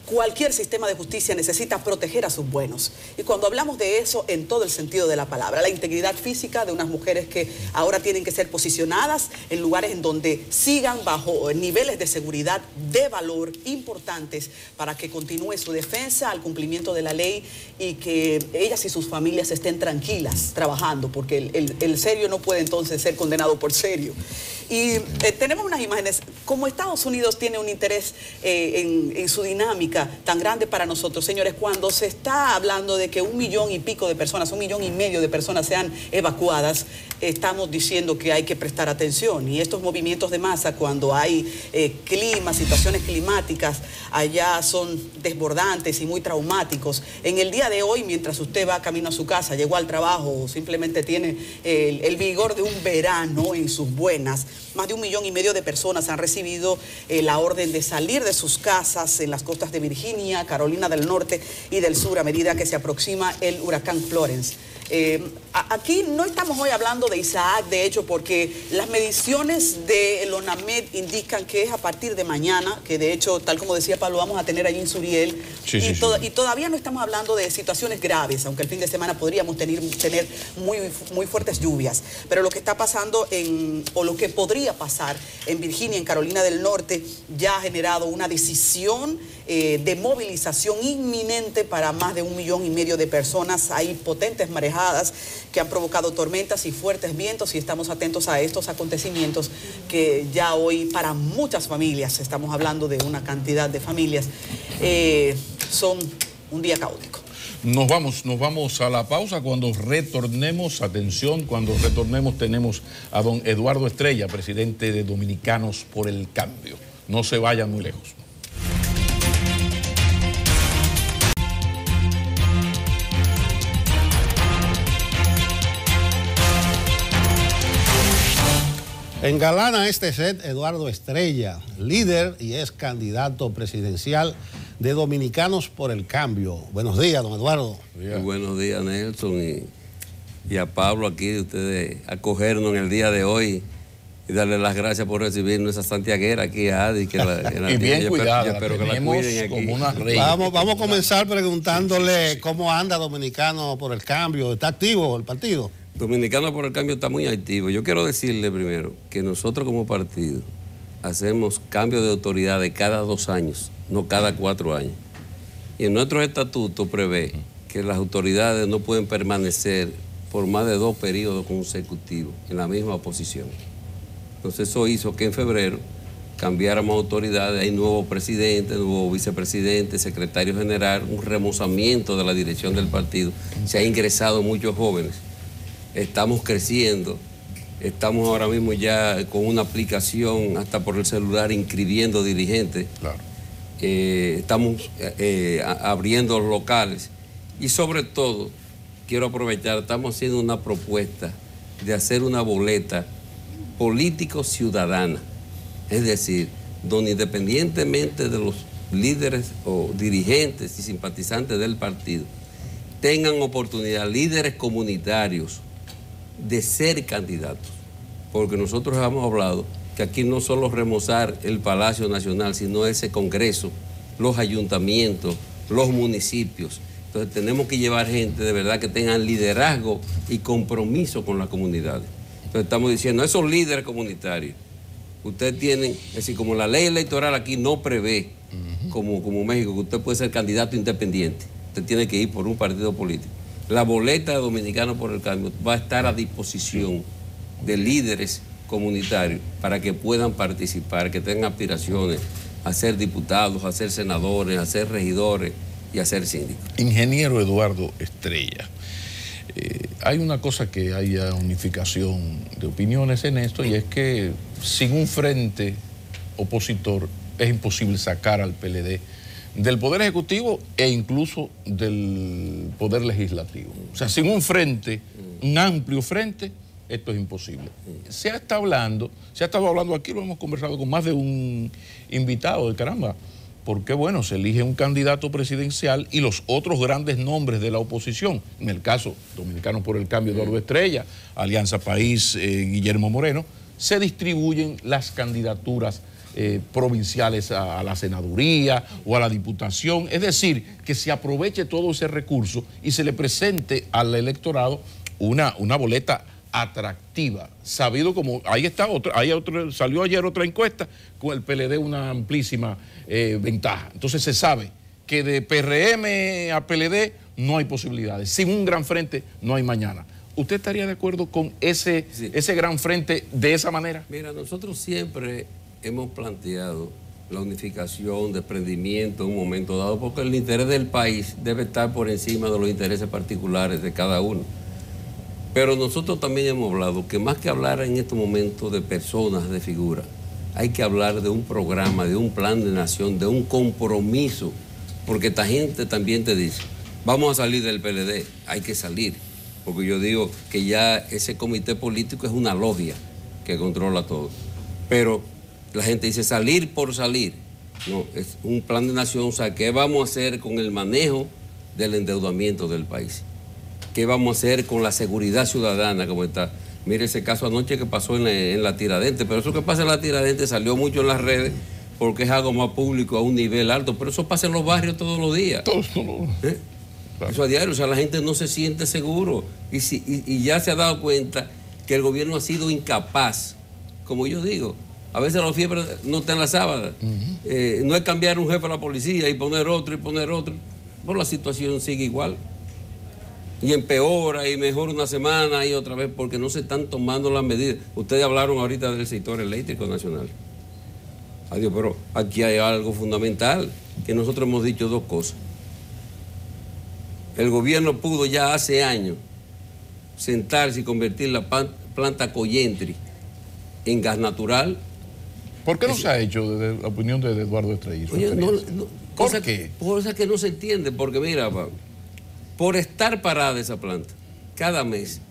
Cualquier sistema de justicia necesita proteger a sus buenos. Y cuando hablamos de eso, en todo el sentido de la palabra, la integridad física de unas mujeres que ahora tienen que ser posicionadas en lugares en donde sigan bajo niveles de seguridad de valor importantes para que continúe su defensa al cumplimiento de la ley y que ellas y sus familias estén tranquilas trabajando, porque el serio no puede entonces ser condenado por serio. Y tenemos unas imágenes, como Estados Unidos tiene un interés en su dinámica tan grande para nosotros, señores, cuando se está hablando de que 1 millón y pico de personas, 1,5 millones de personas sean evacuadas, estamos diciendo que hay que prestar atención. Y estos movimientos de masa, cuando hay situaciones climáticas, allá son desbordantes y muy traumáticos. En el día de hoy, mientras usted va camino a su casa, llegó al trabajo, o simplemente tiene el vigor de un verano en sus buenas, más de 1,5 millones de personas han recibido la orden de salir de sus casas en las costas de Virginia, Carolina del Norte y del Sur a medida que se aproxima el huracán Florence. Aquí no estamos hoy hablando de Isaac, de hecho, porque las mediciones de l'ONAMED indican que es a partir de mañana, que de hecho, tal como decía Pablo, vamos a tener allí en Suriel, y todavía no estamos hablando de situaciones graves, aunque el fin de semana podríamos tener muy fuertes lluvias. Pero lo que está pasando o lo que podría pasar en Virginia, en Carolina del Norte, ya ha generado una decisión de movilización inminente para más de 1,5 millones de personas. Hay potentes marejadas que han provocado tormentas y fuertes vientos y estamos atentos a estos acontecimientos que ya hoy para muchas familias, estamos hablando de una cantidad de familias, son un día caótico. Nos vamos a la pausa. Cuando retornemos, atención, cuando retornemos tenemos a don Eduardo Estrella, presidente de Dominicanos por el Cambio. No se vayan muy lejos. Engalana este set Eduardo Estrella, líder y ex candidato presidencial de Dominicanos por el Cambio. Buenos días, don Eduardo. Muy buenos días, Nelson, y a Pablo aquí de ustedes acogernos en el día de hoy y darle las gracias por recibirnos esa santiaguera aquí a Adi. Y bien cuidada, espero que la cuiden aquí. Como una reina. Vamos a comenzar preguntándole cómo anda Dominicano por el Cambio. ¿Está activo el partido? Dominicano por el Cambio está muy activo. Yo quiero decirle primero que nosotros como partido hacemos cambio de autoridad de cada 2 años, no cada 4 años. Y en nuestro estatuto prevé que las autoridades no pueden permanecer por más de 2 periodos consecutivos en la misma posición. Entonces eso hizo que en febrero cambiáramos autoridades, hay nuevo presidente, nuevo vicepresidente, secretario general, un remozamiento de la dirección del partido. Se han ingresado muchos jóvenes. Estamos creciendo, estamos ahora mismo ya con una aplicación hasta por el celular inscribiendo dirigentes. Claro. Estamos abriendo locales y sobre todo, quiero aprovechar, estamos haciendo una propuesta de hacer una boleta político-ciudadana. Es decir, donde independientemente de los líderes o dirigentes y simpatizantes del partido, tengan oportunidad, líderes comunitarios, de ser candidatos, porque nosotros hemos hablado que aquí no solo remozar el Palacio Nacional, sino ese Congreso, los ayuntamientos, los municipios. Entonces tenemos que llevar gente de verdad que tengan liderazgo y compromiso con las comunidades. Entonces estamos diciendo, esos líderes comunitarios, ustedes tienen, es decir, como la ley electoral aquí no prevé, como México, que usted puede ser candidato independiente, usted tiene que ir por un partido político. La boleta de Dominicanos por el Cambio va a estar a disposición de líderes comunitarios para que puedan participar, que tengan aspiraciones a ser diputados, a ser senadores, a ser regidores y a ser síndicos. Ingeniero Eduardo Estrella, hay una cosa que haya unificación de opiniones en esto, y es que sin un frente opositor es imposible sacar al PLD del Poder Ejecutivo e incluso del Poder Legislativo. O sea, sin un frente, un amplio frente, esto es imposible. Se ha estado hablando aquí, lo hemos conversado con más de un invitado, de caramba, porque bueno, se elige un candidato presidencial y los otros grandes nombres de la oposición, en el caso Dominicanos por el Cambio, Eduardo Estrella, Alianza País, Guillermo Moreno, se distribuyen las candidaturas provinciales a la senaduría o a la diputación, es decir, que se aproveche todo ese recurso y se le presente al electorado una boleta atractiva, sabido como, salió ayer otra encuesta con el PLD una amplísima ventaja. Entonces se sabe que de PRM a PLD no hay posibilidades, sin un gran frente no hay mañana. ¿Usted estaría de acuerdo con ese gran frente de esa manera? Mira, nosotros siempre hemos planteado la unificación, desprendimiento en un momento dado, porque el interés del país debe estar por encima de los intereses particulares de cada uno. Pero nosotros también hemos hablado que más que hablar en este momento de personas, de figuras, hay que hablar de un programa, de un plan de nación, de un compromiso, porque esta gente también te dice, vamos a salir del PLD, hay que salir, porque yo digo que ya ese comité político es una logia que controla todo. Pero la gente dice salir por salir. No, es un plan de nación. O sea, ¿qué vamos a hacer con el manejo del endeudamiento del país? ¿Qué vamos a hacer con la seguridad ciudadana como está? Mire ese caso anoche que pasó en la Tiradentes, pero eso que pasa en la Tiradentes salió mucho en las redes porque es algo más público a un nivel alto, pero eso pasa en los barrios todos los días. Todos los días. Claro. Eso a diario, o sea, la gente no se siente seguro y ya se ha dado cuenta que el gobierno ha sido incapaz, como yo digo. A veces la fiebre no está en la sábana. No es cambiar un jefe a la policía y poner otro. Pero la situación sigue igual. Y empeora y mejora una semana y otra vez porque no se están tomando las medidas. Ustedes hablaron ahorita del sector eléctrico nacional. Adiós, pero aquí hay algo fundamental, que nosotros hemos dicho 2 cosas. El gobierno pudo ya hace años sentarse y convertir la planta Coyentri en gas natural. ¿Por qué no se ha hecho, desde la opinión de Eduardo Estrella? Oye, ¿Por qué? Cosa que no se entiende, porque mira, por estar parada esa planta, cada mes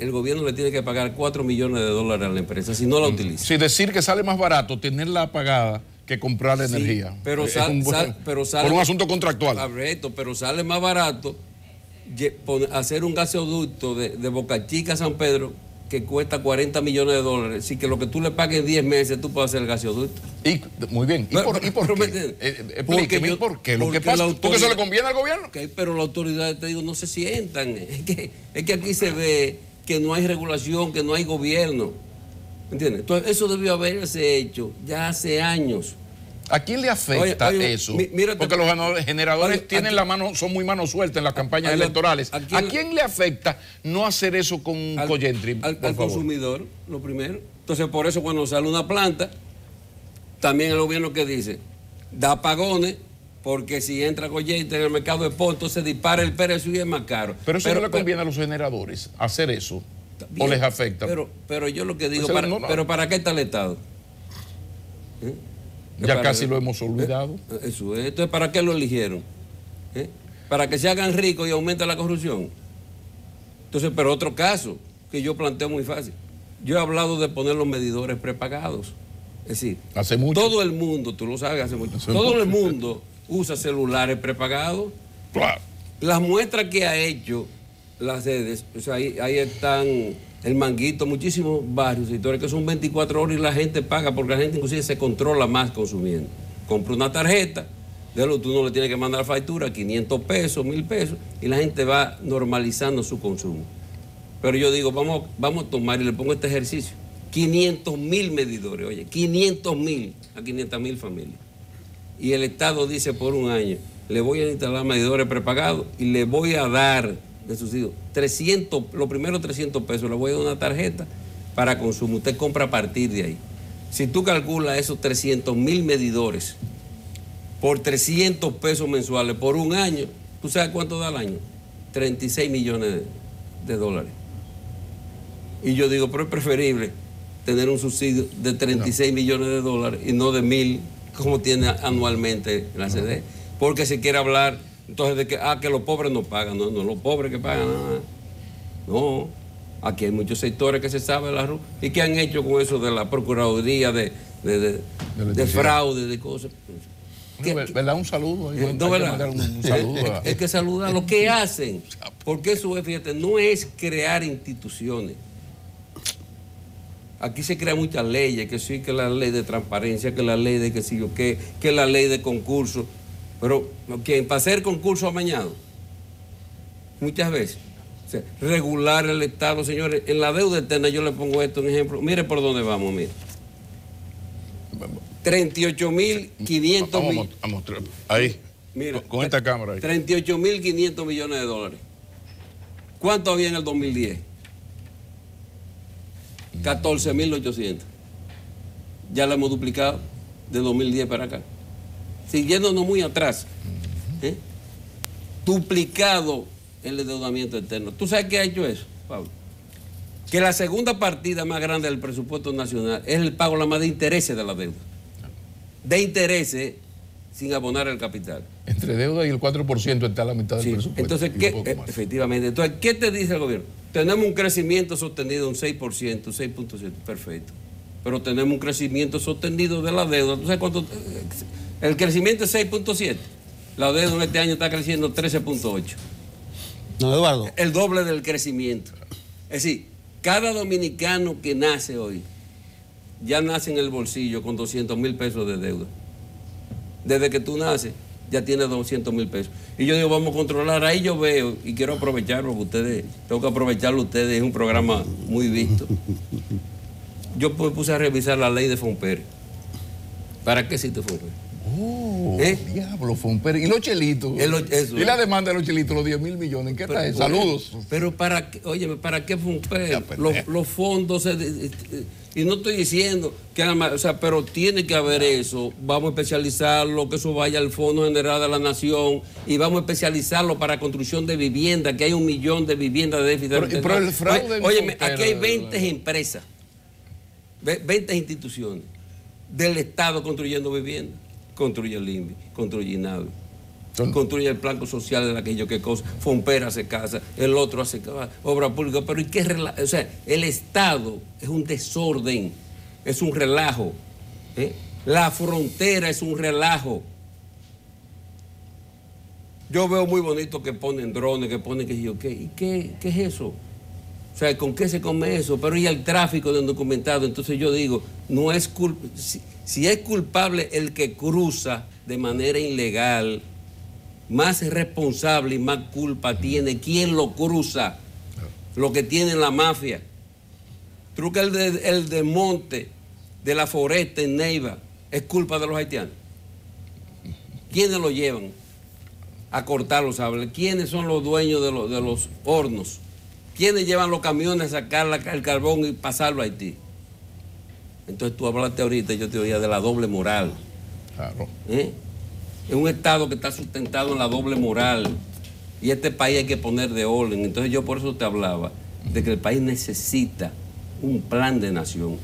el gobierno le tiene que pagar $4 millones a la empresa si no la utiliza. Sí, decir que sale más barato tenerla apagada que comprar la energía. Pero sale por un asunto contractual. Correcto, pero sale más barato hacer un gasoducto de Boca Chica a San Pedro que cuesta $40 millones. Así que lo que tú le pagues en 10 meses, tú puedes hacer el gasoducto. Muy bien. ¿Y por qué? Explíqueme, ¿por qué? ¿Lo que pasa? ¿Porque eso le conviene al gobierno? Pero las autoridades, te digo, no se sientan. Es que aquí se ve que no hay regulación, que no hay gobierno. ¿Entiendes? Entonces, eso debió haberse hecho ya hace años. ¿A quién le afecta eso? Porque los generadores tienen la mano, son muy mano suelta en las campañas electorales. ¿A quién le afecta no hacer eso con Collentry? Al consumidor, lo primero. Entonces, por eso cuando sale una planta, también el gobierno que dice, da apagones, porque si entra Collentry en el mercado de PON, entonces dispara el precio y es más caro. Pero eso no le conviene a los generadores hacer eso. Bien, ¿o les afecta? Pero yo lo que digo, pero ¿para qué está el Estado? Ya casi lo hemos olvidado. Eso es. Entonces, ¿para qué lo eligieron? Para que se hagan ricos y aumente la corrupción. Entonces, pero otro caso que yo planteo muy fácil. Yo he hablado de poner los medidores prepagados. Es decir, hace mucho. Todo el mundo, tú lo sabes, todo el mundo usa celulares prepagados. Claro. Las muestras que ha hecho las sedes, o sea, ahí están el Manguito, muchísimos barrios, sectores que son 24 horas y la gente paga, porque la gente inclusive se controla más consumiendo. Compra una tarjeta, tú no le tienes que mandar factura, 500 pesos, 1000 pesos, y la gente va normalizando su consumo. Pero yo digo, vamos a tomar y le pongo este ejercicio. 500,000 medidores, oye, 500,000 a 500,000 familias. Y el Estado dice por un año, le voy a instalar medidores prepagados y le voy a dar de subsidio 300, los primeros 300 pesos, le voy a dar una tarjeta para consumo. Usted compra a partir de ahí. Si tú calculas esos 300,000 medidores por 300 pesos mensuales por un año, ¿tú sabes cuánto da al año? 36 millones de dólares. Y yo digo, pero es preferible tener un subsidio de 36 millones de dólares y no de 1.000 como tiene anualmente la CDE. Porque se quiere hablar entonces de que los pobres no pagan. No, los pobres que pagan nada. No, aquí hay muchos sectores que se sabe la ruta. ¿Y qué han hecho con eso de la Procuraduría de fraude, de cosas? ¿Verdad? Un saludo. No, ¿verdad? Un saludo. Es que saludar lo que hacen. Porque eso es, fíjate, no es crear instituciones. Aquí se crean muchas leyes, que sí, que la ley de transparencia, que la ley de que sí o qué, que la ley de concurso. Pero, ¿quién? Para hacer concurso amañado. Muchas veces. O sea, regular el Estado, señores. En la deuda eterna yo le pongo esto, un ejemplo. Mire por dónde vamos, mire. 38.500 millones. A mostrar. Ahí. Mira, con esta cámara ahí. 38.500 millones de dólares. ¿Cuánto había en el 2010? 14.800. Ya lo hemos duplicado de 2010 para acá. Siguiéndonos muy atrás. Duplicado el endeudamiento externo. ¿Tú sabes qué ha hecho eso, Pablo? Que la segunda partida más grande del presupuesto nacional es el pago de intereses de la deuda. De intereses sin abonar el capital. Entre deuda y el 4% está la mitad del presupuesto. Entonces, efectivamente. Entonces, ¿qué te dice el gobierno? Tenemos un crecimiento sostenido un 6%, 6.7%, perfecto. Pero tenemos un crecimiento sostenido de la deuda. ¿Tú sabes cuánto? El crecimiento es 6.7%. La deuda en este año está creciendo 13.8%. No, Eduardo. El doble del crecimiento. Es decir, cada dominicano que nace hoy ya nace en el bolsillo con 200,000 pesos de deuda. Desde que tú naces ya tienes 200,000 pesos. Y yo digo, vamos a controlar. Ahí yo veo, y quiero aprovecharlo, porque ustedes, tengo que aprovecharlo ustedes, es un programa muy visto. Yo puse a revisar la ley de Fonper. ¿Para qué existe Fonper? Diablo, Fonper. ¿Y los chelitos? ¿Y la demanda de los chelitos, los 10,000 millones? ¿Qué tal? Saludos. Pero ¿para qué? Óyeme, ¿para qué Fonper? Los fondos... Y no estoy diciendo que o sea, pero tiene que haber eso. Vamos a especializarlo, que eso vaya al Fondo General de la Nación y vamos a especializarlo para construcción de vivienda, que hay 1 millón de viviendas de déficit. Pero el fraude... Óyeme, aquí hay 20 empresas, 20 instituciones del Estado construyendo vivienda. Construye el INVI, construye INAVI. construye el plan social de aquello que cosa, Fompera hace casa, el otro hace obra pública, pero ¿y qué relajo? O sea, el Estado es un desorden, es un relajo, ¿eh? La frontera es un relajo. Yo veo muy bonito que ponen drones, que ponen que yo, ¿qué? ¿Y qué es eso? O sea, ¿con qué se come eso? Pero y el tráfico de undocumentado. Entonces yo digo, no es si es culpable el que cruza de manera ilegal, más responsable y más culpa tiene quien lo cruza, lo que tiene la mafia. Creo que el desmonte de la foresta en Neiva es culpa de los haitianos. ¿Quiénes lo llevan a cortar los árboles? ¿Quiénes son los dueños de los hornos? ¿Quiénes llevan los camiones a sacar el carbón y pasarlo a Haití? Entonces tú hablaste ahorita, yo te oía de la doble moral. Claro. Es un Estado que está sustentado en la doble moral y este país hay que poner de orden. Entonces yo por eso te hablaba de que el país necesita un plan de nación,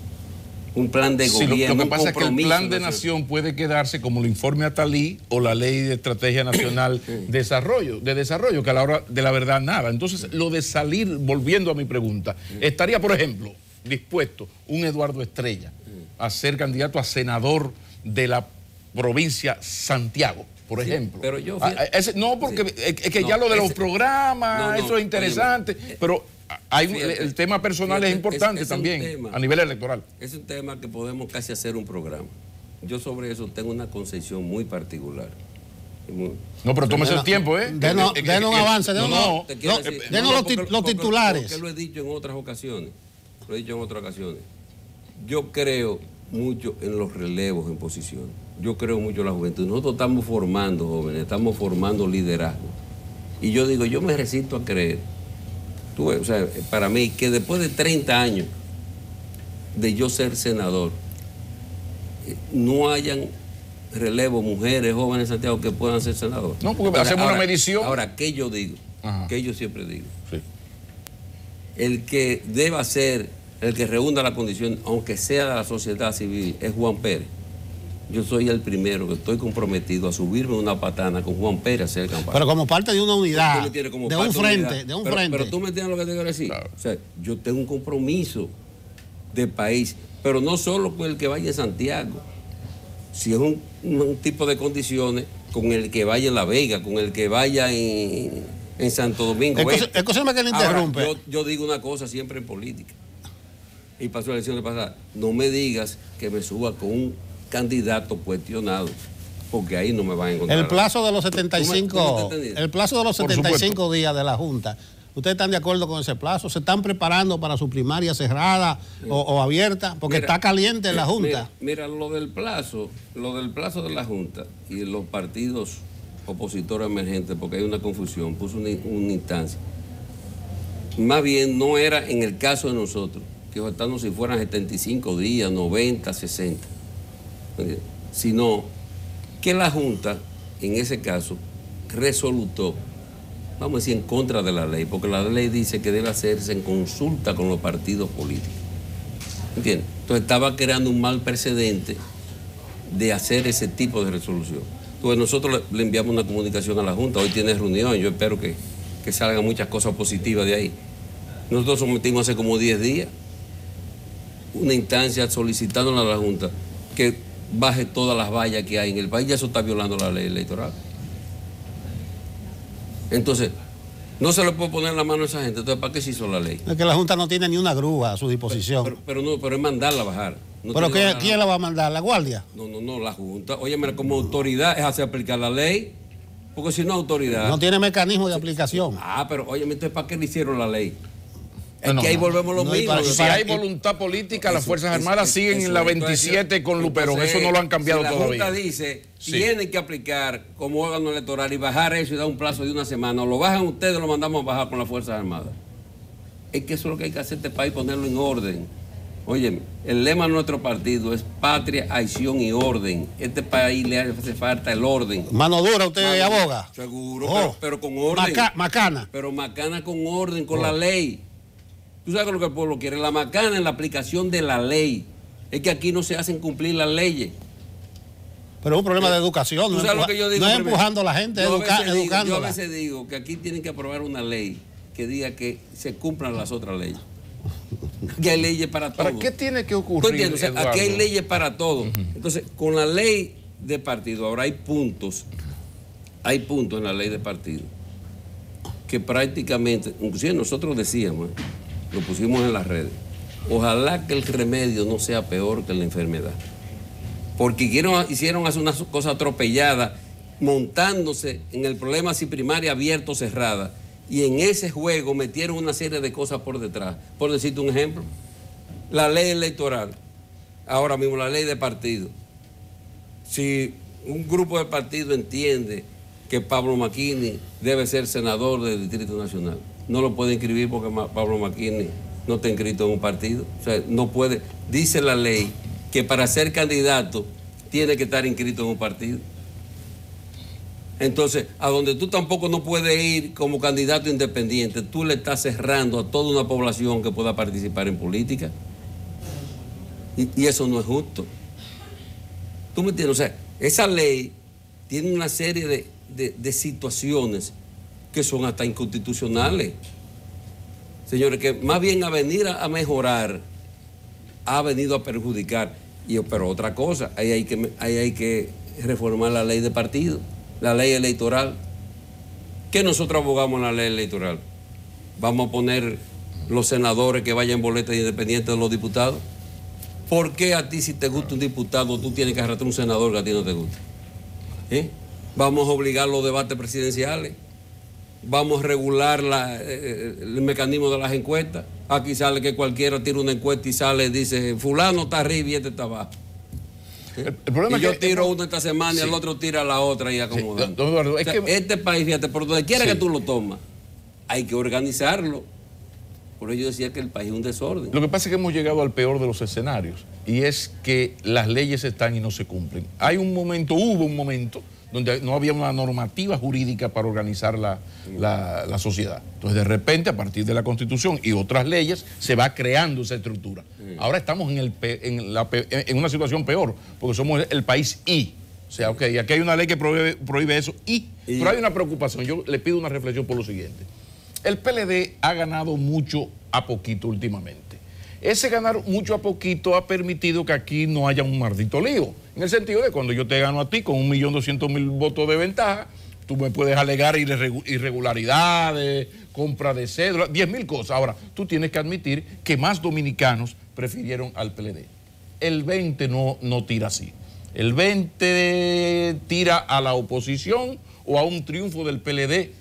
un plan de gobierno. Lo que pasa es que el plan de nación puede quedarse como el informe Atalí o la ley de estrategia nacional de desarrollo, que a la hora de la verdad nada. Entonces lo de salir, volviendo a mi pregunta, estaría por ejemplo dispuesto un Eduardo Estrella a ser candidato a senador de la provincia Santiago, por ejemplo. Pero yo no, porque es que ya lo de los programas, eso es interesante, pero el tema personal es importante también a nivel electoral. Es un tema que podemos casi hacer un programa. Yo sobre eso tengo una concepción muy particular. No, pero tómese el tiempo, ¿eh? Denos un avance, denos los titulares. Porque lo he dicho en otras ocasiones. Yo creo mucho en los relevos en posición. Yo creo mucho en la juventud. Nosotros estamos formando jóvenes, estamos formando liderazgo. Y yo digo, yo me resisto a creer, o sea, para mí, que después de 30 años de yo ser senador, no hayan relevo, mujeres, jóvenes en Santiago que puedan ser senadores. No, porque hacemos una medición. Ahora, ¿qué yo digo? Ajá. ¿Qué yo siempre digo? Sí. El que deba ser, el que reúna la condición, aunque sea de la sociedad civil, es Juan Pérez. Yo soy el primero que estoy comprometido a subirme una patana con Juan Pérez a hacer campaña. Pero como parte de una unidad, de un frente. Pero tú me entiendes lo que te quiero decir. Claro. O sea, yo tengo un compromiso de país, pero no solo con el que vaya en Santiago. Si es un tipo de condiciones con el que vaya en La Vega, con el que vaya en Santo Domingo. Escúchame que le interrumpe. Ahora, yo digo una cosa siempre en política. Y pasó la elección pasada. No me digas que me suba con un candidato cuestionado, porque ahí no me van a encontrar. El plazo de los 75, el plazo de los 75 días de la Junta. ¿Ustedes están de acuerdo con ese plazo? ¿Se están preparando para su primaria cerrada o abierta? Porque está caliente la Junta. Mira, lo del plazo de la Junta y los partidos opositores emergentes, porque hay una confusión, puso una instancia. Más bien no era en el caso de nosotros, que estamos si fueran 75 días, 90, 60, sino que la Junta, en ese caso, resolutó, vamos a decir, en contra de la ley, porque la ley dice que debe hacerse en consulta con los partidos políticos. ¿Entiendes? Entonces estaba creando un mal precedente de hacer ese tipo de resolución. Entonces nosotros le enviamos una comunicación a la Junta, hoy tiene reunión, yo espero que salgan muchas cosas positivas de ahí. Nosotros sometimos hace como 10 días una instancia solicitándole a la Junta que baje todas las vallas que hay en el país, ya eso está violando la ley electoral. Entonces, no se le puede poner la mano a esa gente. Entonces, ¿para qué se hizo la ley? Es que la Junta no tiene ni una grúa a su disposición. Pero es mandarla a bajar. No, ¿pero quién la va a mandar? ¿La Guardia? No, la Junta. Oye, mira, como autoridad es hacer aplicar la ley, porque si no autoridad... No tiene mecanismo de aplicación. Pero oye, entonces, ¿para qué le hicieron la ley? Es que ahí volvemos lo mismo. Si hay voluntad política, las Fuerzas Armadas siguen en la 27 con Luperón. Eso no lo han cambiado todavía. La Junta dice, tienen que aplicar como órgano electoral y bajar eso y dar un plazo de una semana. O lo bajan ustedes, lo mandamos a bajar con las Fuerzas Armadas. Es que eso es lo que hay que hacer este país, ponerlo en orden. Oye, el lema de nuestro partido es patria, acción y orden. Este país le hace falta el orden. Mano dura, usted aboga. Seguro, pero con orden. Macana. Pero macana con orden, con la ley. Tú sabes lo que el pueblo quiere, la macana en la aplicación de la ley. Es que aquí no se hacen cumplir las leyes. Pero es un problema de educación, no es empujando a la gente, educándola. Yo a veces digo que aquí tienen que aprobar una ley que diga que se cumplan las otras leyes. Que hay leyes para todo. ¿Para qué tiene que ocurrir? O sea, aquí hay leyes para todo. Entonces, con la ley de partido, ahora hay puntos en la ley de partido que prácticamente, inclusive nosotros decíamos, lo pusimos en las redes, ojalá que el remedio no sea peor que la enfermedad. Porque hicieron hacer una cosa atropellada, montándose en el problema si primaria abierta o cerrada, y en ese juego metieron una serie de cosas por detrás. Por decirte un ejemplo, la ley electoral, ahora mismo la ley de partido. Si un grupo de partido entiende que Pablo McKinney debe ser senador del Distrito Nacional, no lo puede inscribir porque Pablo McKinney no está inscrito en un partido. O sea, no puede. Dice la ley que para ser candidato tiene que estar inscrito en un partido. Entonces, a donde tú tampoco no puedes ir como candidato independiente, tú le estás cerrando a toda una población que pueda participar en política. Y eso no es justo. ¿Tú me entiendes? O sea, esa ley tiene una serie de situaciones que son hasta inconstitucionales. Señores, que más bien a venir a mejorar, ha venido a perjudicar. Pero otra cosa, ahí hay que reformar la ley de partido, la ley electoral. ¿Qué nosotros abogamos en la ley electoral? ¿Vamos a poner los senadores que vayan en boletas independientes de los diputados? ¿Por qué a ti, si te gusta un diputado, tú tienes que arrastrar un senador que a ti no te gusta? ¿Vamos a obligar los debates presidenciales? ¿Vamos a regular el mecanismo de las encuestas? Aquí sale que cualquiera tira una encuesta y sale y dice, fulano está arriba y este está abajo. El problema y yo tiro uno esta semana y el otro tira la otra y acomodando. Eduardo, o sea, este país, fíjate, por donde quiera que tú lo tomas, hay que organizarlo. Por ello decía que el país es un desorden. Lo que pasa es que hemos llegado al peor de los escenarios, y es que las leyes están y no se cumplen. Hubo un momento donde no había una normativa jurídica para organizar la sociedad. Entonces, de repente, a partir de la Constitución y otras leyes, se va creando esa estructura. Ahora estamos en una situación peor, porque somos el país I. O sea, ok, aquí hay una ley que prohíbe eso, pero hay una preocupación. Yo le pido una reflexión por lo siguiente. El PLD ha ganado mucho a poquito últimamente. Ese ganar mucho a poquito ha permitido que aquí no haya un maldito lío. En el sentido de cuando yo te gano a ti con 1.200.000 votos de ventaja, tú me puedes alegar irregularidades, compra de cédula, 10.000 cosas. Ahora, tú tienes que admitir que más dominicanos prefirieron al PLD. El 20 no tira así. El 20 tira a la oposición o a un triunfo del PLD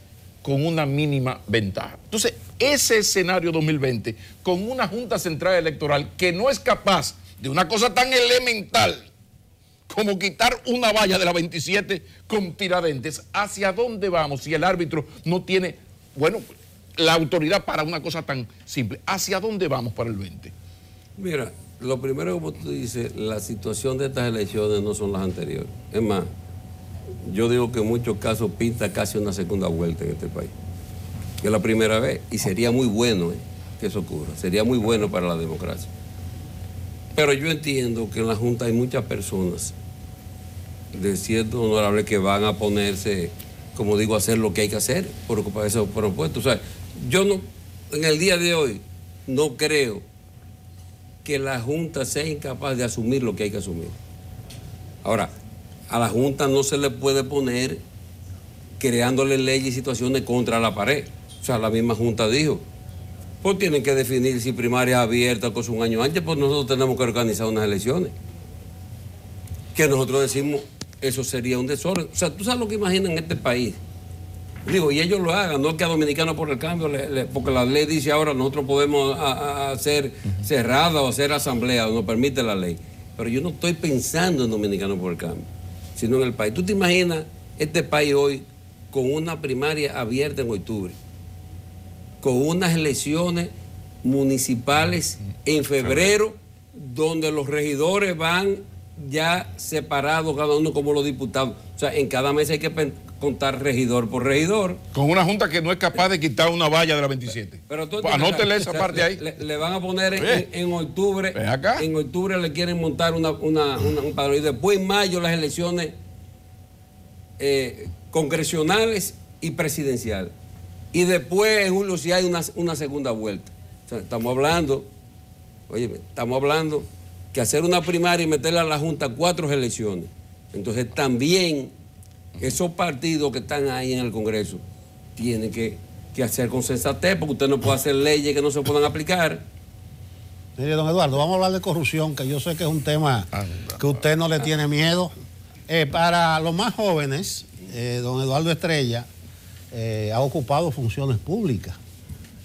con una mínima ventaja. Entonces, ese escenario 2020, con una Junta Central Electoral que no es capaz de una cosa tan elemental como quitar una valla de la 27 con Tiradentes, ¿hacia dónde vamos si el árbitro no tiene, la autoridad para una cosa tan simple? ¿Hacia dónde vamos para el 20? Mira, lo primero, como tú dices, la situación de estas elecciones no son las anteriores. Es más, yo digo que en muchos casos pinta casi una segunda vuelta en este país. Que es la primera vez, y sería muy bueno que eso ocurra, sería muy bueno para la democracia. Pero yo entiendo que en la Junta hay muchas personas de cierto honorable que van a ponerse, como digo, a hacer lo que hay que hacer, por eso propuesto. O sea, yo no, en el día de hoy, no creo que la Junta sea incapaz de asumir lo que hay que asumir. Ahora, a la Junta no se le puede poner creándole leyes y situaciones contra la pared. O sea, la misma Junta dijo, pues tienen que definir si primaria abierta o un año antes, pues nosotros tenemos que organizar unas elecciones. Que nosotros decimos, eso sería un desorden. O sea, tú sabes lo que imaginan en este país. Digo, y ellos lo hagan, no es que a Dominicano por el Cambio, porque la ley dice ahora nosotros podemos hacer cerrada o hacer asamblea, nos permite la ley. Pero yo no estoy pensando en Dominicano por el Cambio, sino en el país. ¿Tú te imaginas este país hoy con una primaria abierta en octubre, con unas elecciones municipales en febrero, donde los regidores van ya separados cada uno como los diputados. O sea, en cada mesa hay que contar regidor por regidor. Con una junta que no es capaz de quitar una valla de la 27. Pero anótele esa parte ahí. Le van a poner en octubre. Ven acá. En octubre le quieren montar un padrón. Y después en mayo las elecciones congresionales y presidenciales. Y después en julio sí hay una segunda vuelta. O sea, estamos hablando que hacer una primaria y meterle a la Junta 4 elecciones. Entonces también esos partidos que están ahí en el Congreso tienen que hacer con sensatez, porque usted no puede hacer leyes que no se puedan aplicar. Mire, don Eduardo, vamos a hablar de corrupción, que yo sé que es un tema que usted no le tiene miedo. Para los más jóvenes, don Eduardo Estrella ha ocupado funciones públicas.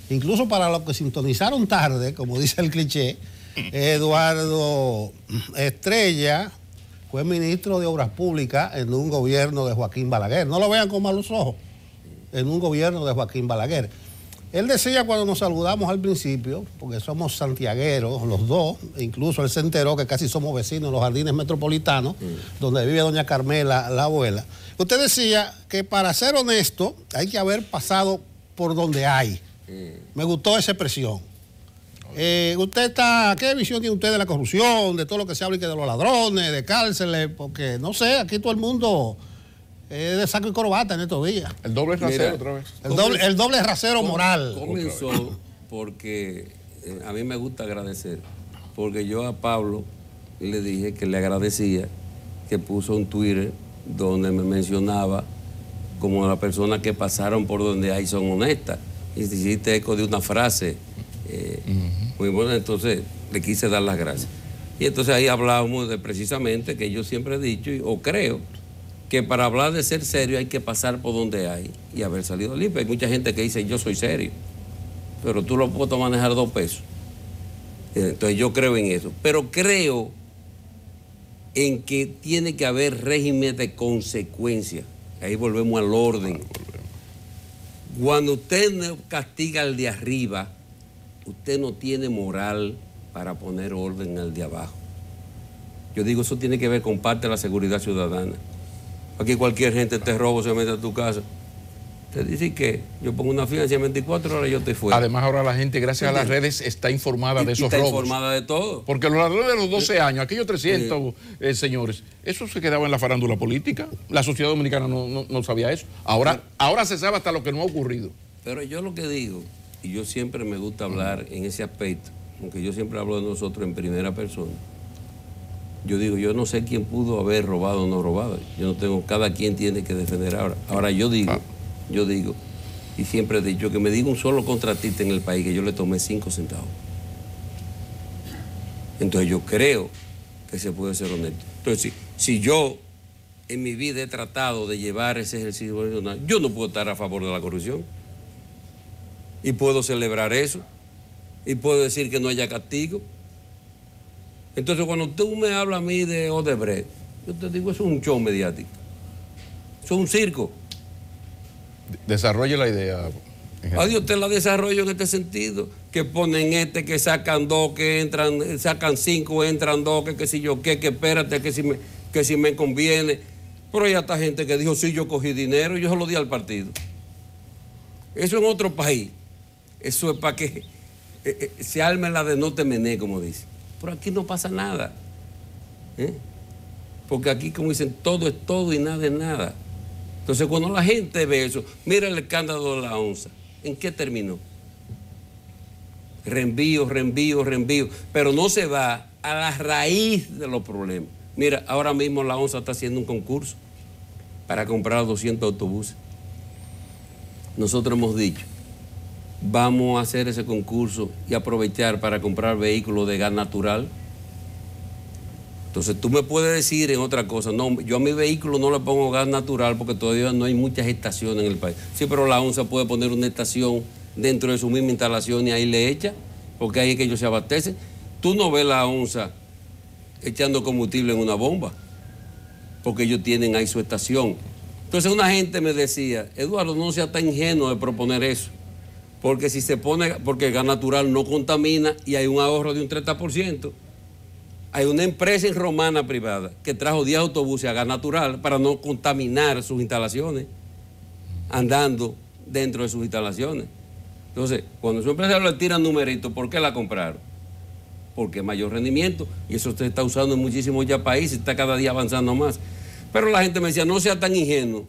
Incluso para los que sintonizaron tarde, como dice el cliché, Eduardo Estrella fue ministro de Obras Públicas en un gobierno de Joaquín Balaguer. No lo vean con malos ojos, en un gobierno de Joaquín Balaguer. Él decía cuando nos saludamos al principio, porque somos santiagueros los dos, e incluso él se enteró que casi somos vecinos en los Jardines Metropolitanos, donde vive doña Carmela, la abuela. Usted decía que para ser honesto hay que haber pasado por donde hay. Me gustó esa expresión. ¿Qué visión tiene usted de la corrupción, de todo lo que se habla y que de los ladrones, de cárceles? Porque, no sé, aquí todo el mundo es de saco y corbata en estos días. El doble rasero otra vez. El doble rasero moral. Comenzó porque a mí me gusta agradecer, porque yo a Pablo le dije que le agradecía que puso un Twitter donde me mencionaba como las personas que pasaron por donde hay son honestas. Y hiciste eco de una frase muy buena, entonces le quise dar las gracias. Y entonces ahí hablábamos de precisamente que yo siempre he dicho, o creo, que para hablar de ser serio hay que pasar por donde hay y haber salido limpio. Hay mucha gente que dice, yo soy serio, pero tú lo puedes manejar 2 pesos. Entonces yo creo en eso, pero creo en que tiene que haber régimen de consecuencia. Ahí volvemos al orden. Cuando usted no castiga al de arriba, usted no tiene moral para poner orden al de abajo. Yo digo, eso tiene que ver con parte de la seguridad ciudadana. Aquí cualquier gente te roba, se mete a tu casa. Te dice que yo pongo una fianza en 24 horas y yo estoy fuera. Además, ahora la gente, gracias a las redes, está informada de esos robos. Está informada de todo. Porque los ladrones de los 12 años, aquellos 300 señores, eso se quedaba en la farándula política. La sociedad dominicana no sabía eso. Ahora se sabe hasta lo que no ha ocurrido. Pero yo lo que digo, y yo siempre me gusta hablar en ese aspecto, aunque yo siempre hablo de nosotros en primera persona, yo digo, yo no sé quién pudo haber robado o no robado. Yo no tengo, cada quien tiene que defender ahora. Ahora yo digo, y siempre he dicho que me diga un solo contratista en el país que yo le tomé 5 centavos. Entonces yo creo que se puede ser honesto. Entonces, si yo en mi vida he tratado de llevar ese ejercicio profesional, yo no puedo estar a favor de la corrupción. Y puedo celebrar eso. Y puedo decir que no haya castigo. Entonces, cuando tú me hablas a mí de Odebrecht, yo te digo, eso es un show mediático. Eso es un circo. Desarrolle la idea. Adiós, te la desarrollo en este sentido. Que ponen que sacan 2, que entran, sacan 5, entran 2, que si yo qué, que espérate, que si me conviene. Pero hay hasta gente que dijo, sí, yo cogí dinero y yo se lo di al partido. Eso en otro país. Eso es para que se arme la de no te mené, como dice. Pero aquí no pasa nada. Porque aquí, como dicen, todo es todo y nada es nada. Entonces, cuando la gente ve eso, mira el escándalo de la onza. ¿En qué terminó? Reenvío. Pero no se va a la raíz de los problemas. Mira, ahora mismo la onza está haciendo un concurso para comprar 200 autobuses. Nosotros hemos dicho, vamos a hacer ese concurso y aprovechar para comprar vehículos de gas natural. Entonces tú me puedes decir en otra cosa, no, yo a mi vehículo no le pongo gas natural porque todavía no hay muchas estaciones en el país. Sí, pero la ONSA puede poner una estación dentro de su misma instalación y ahí le echa, porque ahí es que ellos se abastecen. Tú no ves la ONSA echando combustible en una bomba, porque ellos tienen ahí su estación. Entonces una gente me decía, Eduardo, no sea tan ingenuo de proponer eso, porque si se pone, porque el gas natural no contamina y hay un ahorro de un 30%. Hay una empresa en Romana privada que trajo 10 autobuses a gas natural para no contaminar sus instalaciones, andando dentro de sus instalaciones. Entonces, cuando su empresa le tira numeritos, ¿por qué la compraron? Porque es mayor rendimiento, y eso se está usando en muchísimos ya países, está cada día avanzando más. Pero la gente me decía, no sea tan ingenuo,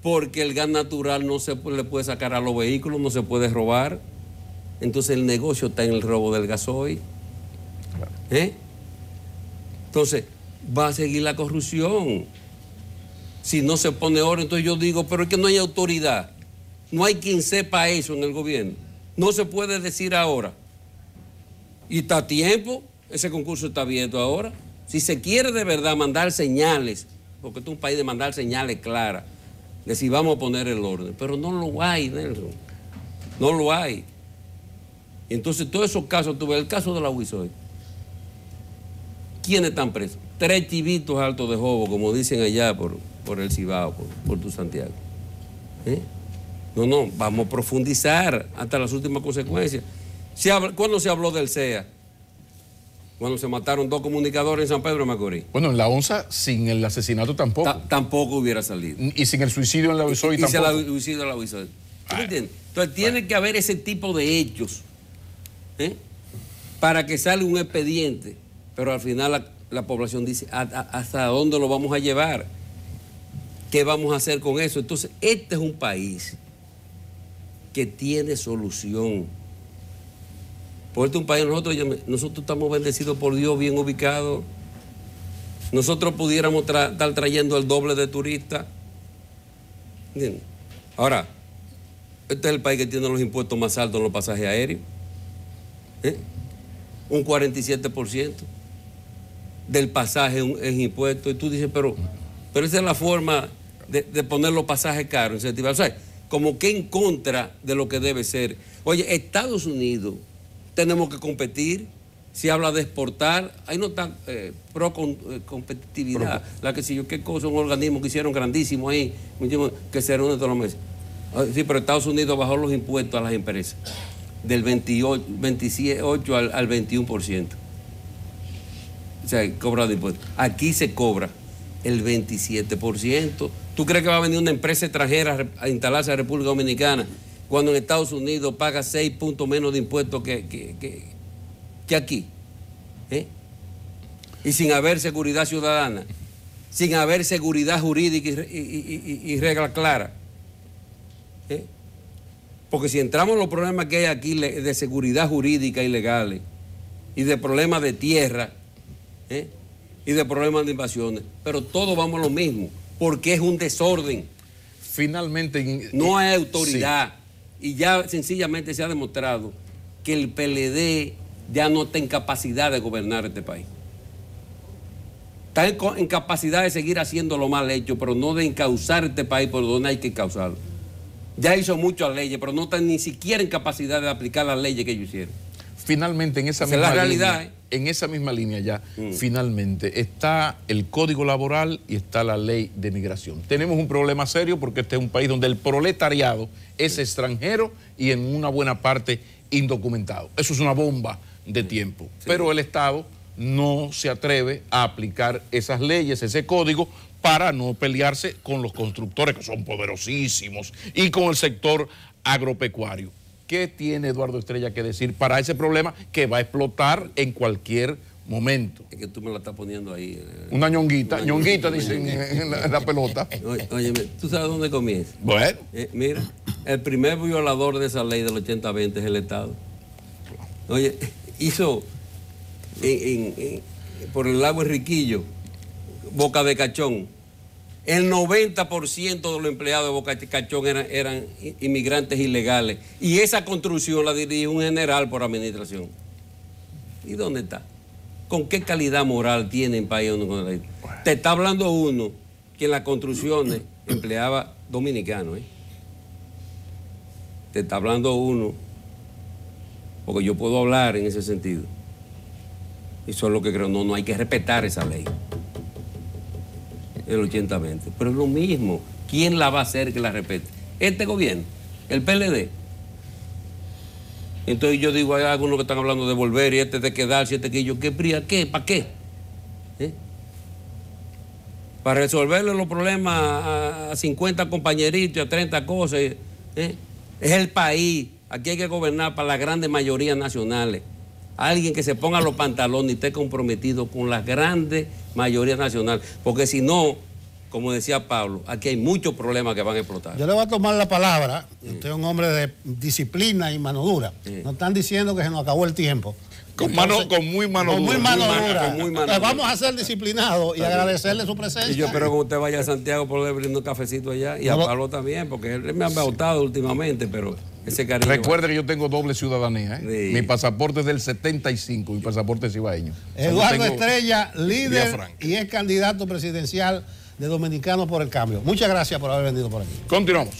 porque el gas natural no se le puede sacar a los vehículos, no se puede robar. Entonces el negocio está en el robo del gasoil. Entonces, va a seguir la corrupción. Si no se pone orden, entonces yo digo, pero es que no hay autoridad. No hay quien sepa eso en el gobierno. No se puede decir ahora. Y está a tiempo, ese concurso está abierto ahora. Si se quiere de verdad mandar señales, porque este es un país de mandar señales claras, de si vamos a poner el orden. Pero no lo hay, Nelson. No lo hay. Y entonces todos esos casos, tú ves el caso de la Wisoy. ¿Quiénes están presos? 3 chivitos altos de jobo, como dicen allá por el Cibao, por tu Santiago. No, vamos a profundizar hasta las últimas consecuencias. ¿Cuándo se habló del CEA? Cuando se mataron 2 comunicadores en San Pedro de Macorís. Bueno, en la ONSA, sin el asesinato tampoco. Tampoco hubiera salido. Y sin el suicidio en la Wisoy tampoco. Y sin el suicidio en la Wisoy. ¿Tú me entiendes? Entonces tiene que haber ese tipo de hechos para que salga un expediente. Pero al final la población dice, ¿hasta dónde lo vamos a llevar? ¿Qué vamos a hacer con eso? Entonces, este es un país que tiene solución. Por este es un país, nosotros estamos bendecidos por Dios, bien ubicados. Nosotros pudiéramos estar trayendo el doble de turistas. ¿Entiendes? Ahora, este es el país que tiene los impuestos más altos en los pasajes aéreos. Un 47% del pasaje es impuesto. Y tú dices, pero esa es la forma de poner los pasajes caros, incentivar. O sea, como que en contra de lo que debe ser. Oye, Estados Unidos, tenemos que competir. Si habla de exportar, ahí no está competitividad. La que si yo, qué cosa, un organismo que hicieron grandísimo ahí, que se reúne todos los meses. Sí, pero Estados Unidos bajó los impuestos a las empresas del 28 al 21%. O sea, cobra de impuestos. Aquí se cobra el 27%. ¿Tú crees que va a venir una empresa extranjera a instalarse en la República Dominicana cuando en Estados Unidos paga 6 puntos menos de impuestos que aquí? Y sin haber seguridad ciudadana, sin haber seguridad jurídica y regla clara. Porque si entramos en los problemas que hay aquí de seguridad jurídica y legales, y de problemas de tierra, y de problemas de invasiones, pero todos vamos a lo mismo, porque es un desorden. Finalmente... no hay autoridad, sí. Y ya sencillamente se ha demostrado que el PLD ya no está en capacidad de gobernar este país. Está en capacidad de seguir haciendo lo mal hecho, pero no de encauzar este país por donde hay que encauzarlo. Ya hizo muchas leyes, pero no están ni siquiera en capacidad de aplicar las leyes que ellos hicieron. Finalmente, en esa misma línea, en esa misma línea ya, finalmente, está el Código Laboral y está la Ley de Migración. Tenemos un problema serio porque este es un país donde el proletariado es extranjero y en una buena parte indocumentado. Eso es una bomba de tiempo. Sí. Pero el Estado no se atreve a aplicar esas leyes, ese código, para no pelearse con los constructores, que son poderosísimos, y con el sector agropecuario. ¿Qué tiene Eduardo Estrella que decir para ese problema que va a explotar en cualquier momento? Es que tú me la estás poniendo ahí. Una ñonguita, ñonguita dicen en la pelota. Oye, ¿tú sabes dónde comienza? Bueno. Mira, el primer violador de esa ley del 80-20 es el Estado. Oye, hizo por el lago Enriquillo, Boca de Cachón. El 90% de los empleados de Boca de Cachón eran inmigrantes ilegales. Y esa construcción la dirige un general por administración. ¿Y dónde está? ¿Con qué calidad moral tiene el país? Te está hablando uno que en las construcciones empleaba dominicanos. Te está hablando uno, porque yo puedo hablar en ese sentido. Y eso es lo que creo. No hay que respetar esa ley. El 80-20. Pero es lo mismo. ¿Quién la va a hacer que la respete? Este gobierno, el PLD. Entonces yo digo, hay algunos que están hablando de volver y de quedarse, que yo, ¿qué? ¿Para qué? Para resolverle los problemas a 50 compañeritos y a 30 cosas. Es el país. Aquí hay que gobernar para las grandes mayorías nacionales. Alguien que se ponga los pantalones y esté comprometido con las grandes mayorías nacionales. Porque si no, como decía Pablo, aquí hay muchos problemas que van a explotar. Yo le voy a tomar la palabra. Usted es un hombre de disciplina y mano dura. Nos están diciendo que se nos acabó el tiempo. Con muy mano dura. Vamos a ser disciplinados y agradecerle su presencia. Y yo espero que usted vaya a Santiago por brindar un cafecito allá. Y a Pablo también, porque él me ha votado últimamente, pero ese cariño... Recuerde que yo tengo doble ciudadanía. Sí. Mi pasaporte es del 75, mi pasaporte es cibaeño. Eduardo Estrella, líder y es candidato presidencial de Dominicanos por el Cambio. Muchas gracias por haber venido por aquí. Continuamos.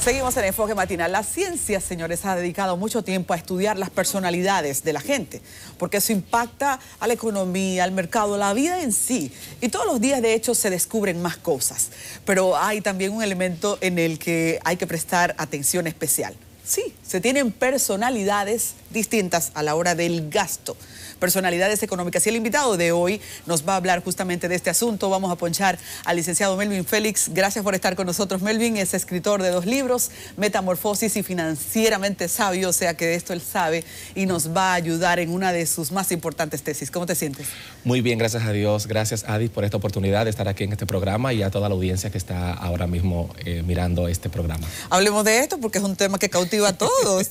Seguimos en Enfoque Matinal. La ciencia, señores, ha dedicado mucho tiempo a estudiar las personalidades de la gente, porque eso impacta a la economía, al mercado, a la vida en sí. Y todos los días, de hecho, se descubren más cosas. Pero hay también un elemento en el que hay que prestar atención especial. Sí, se tienen personalidades distintas a la hora del gasto. Personalidades económicas. Y el invitado de hoy nos va a hablar justamente de este asunto. Vamos a ponchar al licenciado Melvin Félix. Gracias por estar con nosotros. Melvin es escritor de 2 libros, Metamorfosis y Financieramente Sabio, o sea que de esto él sabe y nos va a ayudar en una de sus más importantes tesis. ¿Cómo te sientes? Muy bien, gracias a Dios. Gracias, Adi, por esta oportunidad de estar aquí en este programa y a toda la audiencia que está ahora mismo mirando este programa. Hablemos de esto porque es un tema que cautiva a todos.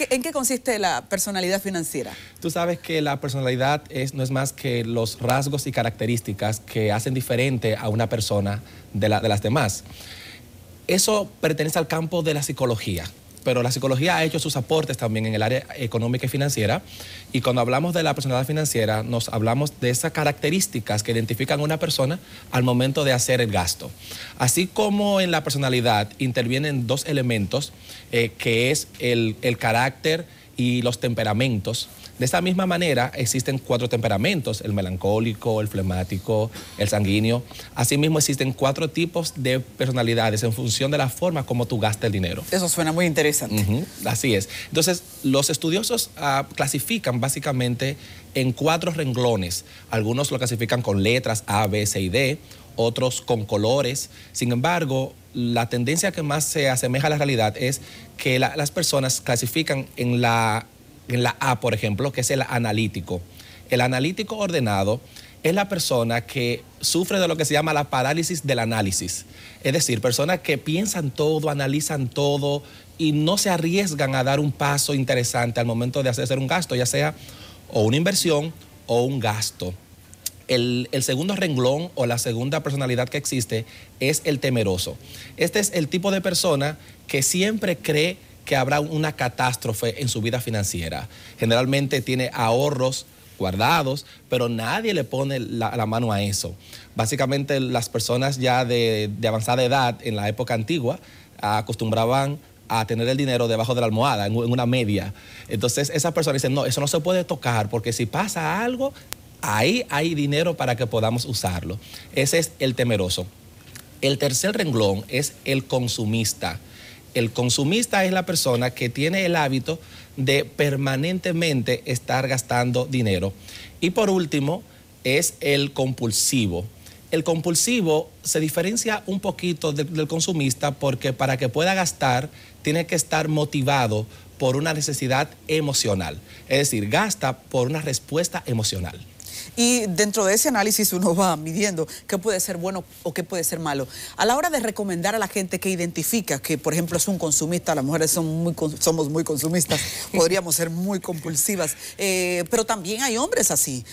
¿En qué consiste la personalidad financiera? Tú sabes que la personalidad no es más que los rasgos y características que hacen diferente a una persona de las demás. Eso pertenece al campo de la psicología, pero la psicología ha hecho sus aportes también en el área económica y financiera, y cuando hablamos de la personalidad financiera nos hablamos de esas características que identifican a una persona al momento de hacer el gasto. Así como en la personalidad intervienen 2 elementos, que es el carácter y los temperamentos. De esta misma manera existen 4 temperamentos: el melancólico, el flemático, el sanguíneo. Asimismo existen 4 tipos de personalidades en función de la forma como tú gastas el dinero. Eso suena muy interesante. Así es. Entonces, los estudiosos clasifican básicamente en 4 renglones. Algunos lo clasifican con letras A, B, C y D, otros con colores. Sin embargo, la tendencia que más se asemeja a la realidad es que las personas clasifican en la A, por ejemplo, que es el analítico. El analítico ordenado es la persona que sufre de lo que se llama la parálisis del análisis. Es decir, personas que piensan todo, analizan todo y no se arriesgan a dar un paso interesante al momento de hacer un gasto, ya sea o una inversión o un gasto. El segundo renglón o la segunda personalidad que existe es el temeroso. Este es el tipo de persona que siempre cree que habrá una catástrofe en su vida financiera. Generalmente tiene ahorros guardados, pero nadie le pone la mano a eso. Básicamente las personas ya de avanzada edad en la época antigua acostumbraban a tener el dinero debajo de la almohada, en una media. Entonces esas personas dicen, no, eso no se puede tocar porque si pasa algo, ahí hay dinero para que podamos usarlo. Ese es el temeroso. El tercer renglón es el consumista. El consumista es la persona que tiene el hábito de permanentemente estar gastando dinero. Y por último, es el compulsivo. El compulsivo se diferencia un poquito del consumista porque para que pueda gastar tiene que estar motivado por una necesidad emocional. Es decir, gasta por una respuesta emocional. Y dentro de ese análisis uno va midiendo qué puede ser bueno o qué puede ser malo. A la hora de recomendar a la gente que identifica que, por ejemplo, es un consumista, las mujeres somos muy consumistas, podríamos ser muy compulsivas, pero también hay hombres así.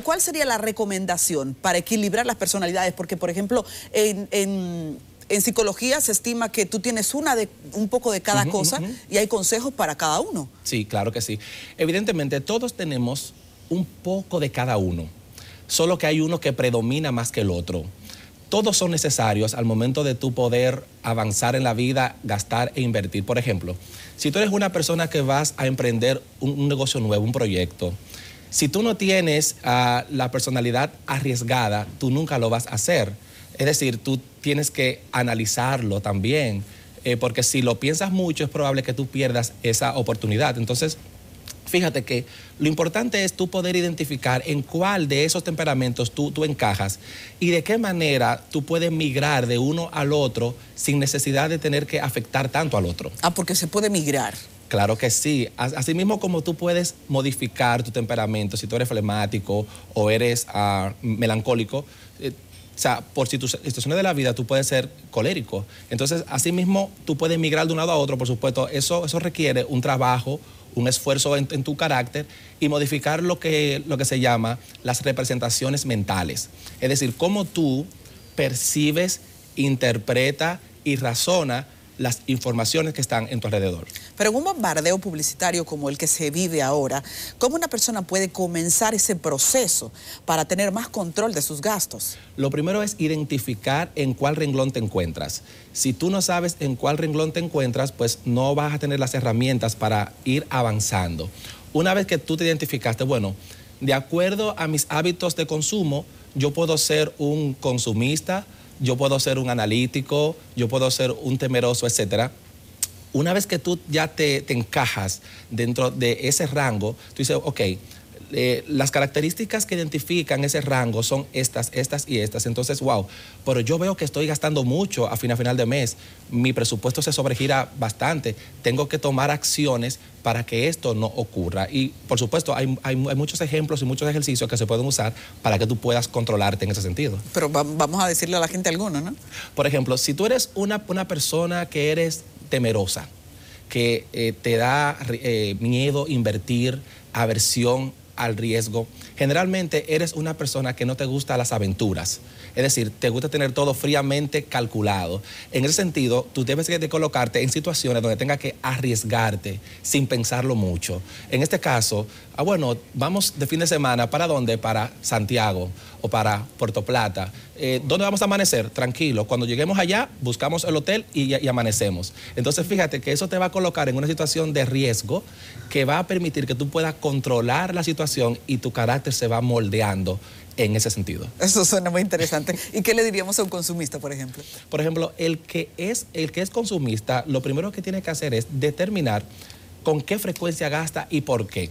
¿Cuál sería la recomendación para equilibrar las personalidades? Porque, por ejemplo, en psicología se estima que tú tienes un poco de cada cosa y hay consejos para cada uno. Sí, claro que sí. Evidentemente, todos tenemos un poco de cada uno, solo que hay uno que predomina más que el otro. Todos son necesarios al momento de tú poder avanzar en la vida, gastar e invertir. Por ejemplo, si tú eres una persona que vas a emprender un negocio nuevo, un proyecto, si tú no tienes la personalidad arriesgada, tú nunca lo vas a hacer. Es decir, tú tienes que analizarlo también, porque si lo piensas mucho es probable que tú pierdas esa oportunidad. Entonces, fíjate que lo importante es tú poder identificar en cuál de esos temperamentos tú encajas y de qué manera tú puedes migrar de uno al otro sin necesidad de tener que afectar tanto al otro. Ah, porque se puede migrar. Claro que sí. Así mismo como tú puedes modificar tu temperamento, si tú eres flemático o eres melancólico, o sea, por situaciones de la vida tú puedes ser colérico. Entonces, así mismo tú puedes migrar de un lado a otro, por supuesto. Eso requiere un trabajo, un esfuerzo en tu carácter y modificar lo que se llama las representaciones mentales. Es decir, cómo tú percibes, interpreta y razona las informaciones que están en tu alrededor. Pero en un bombardeo publicitario como el que se vive ahora, ¿cómo una persona puede comenzar ese proceso para tener más control de sus gastos? Lo primero es identificar en cuál renglón te encuentras. Si tú no sabes en cuál renglón te encuentras, pues no vas a tener las herramientas para ir avanzando. Una vez que tú te identificaste, bueno, de acuerdo a mis hábitos de consumo, yo puedo ser un consumista, yo puedo ser un analítico, yo puedo ser un temeroso, etcétera. Una vez que tú ya te encajas dentro de ese rango, tú dices, ok, las características que identifican ese rango son estas y estas. Entonces, wow, pero yo veo que estoy gastando mucho a final de mes. Mi presupuesto se sobregira bastante. Tengo que tomar acciones para que esto no ocurra. Y, por supuesto, hay muchos ejemplos y muchos ejercicios que se pueden usar para que tú puedas controlarte en ese sentido. Pero vamos a decirle a la gente alguno, ¿no? Por ejemplo, si tú eres una persona que eres temerosa, que te da miedo invertir, aversión al riesgo, generalmente eres una persona que no te gusta las aventuras. Es decir, te gusta tener todo fríamente calculado. En ese sentido, tú debes de colocarte en situaciones donde tengas que arriesgarte sin pensarlo mucho. En este caso, bueno, vamos de fin de semana, ¿para dónde? Para Santiago o para Puerto Plata. ¿Dónde vamos a amanecer? Tranquilo. Cuando lleguemos allá, buscamos el hotel y amanecemos. Entonces, fíjate que eso te va a colocar en una situación de riesgo que va a permitir que tú puedas controlar la situación y tu carácter se va moldeando en ese sentido. Eso suena muy interesante. ¿Y qué le diríamos a un consumista, por ejemplo? Por ejemplo, el que es consumista, lo primero que tiene que hacer es determinar con qué frecuencia gasta y por qué.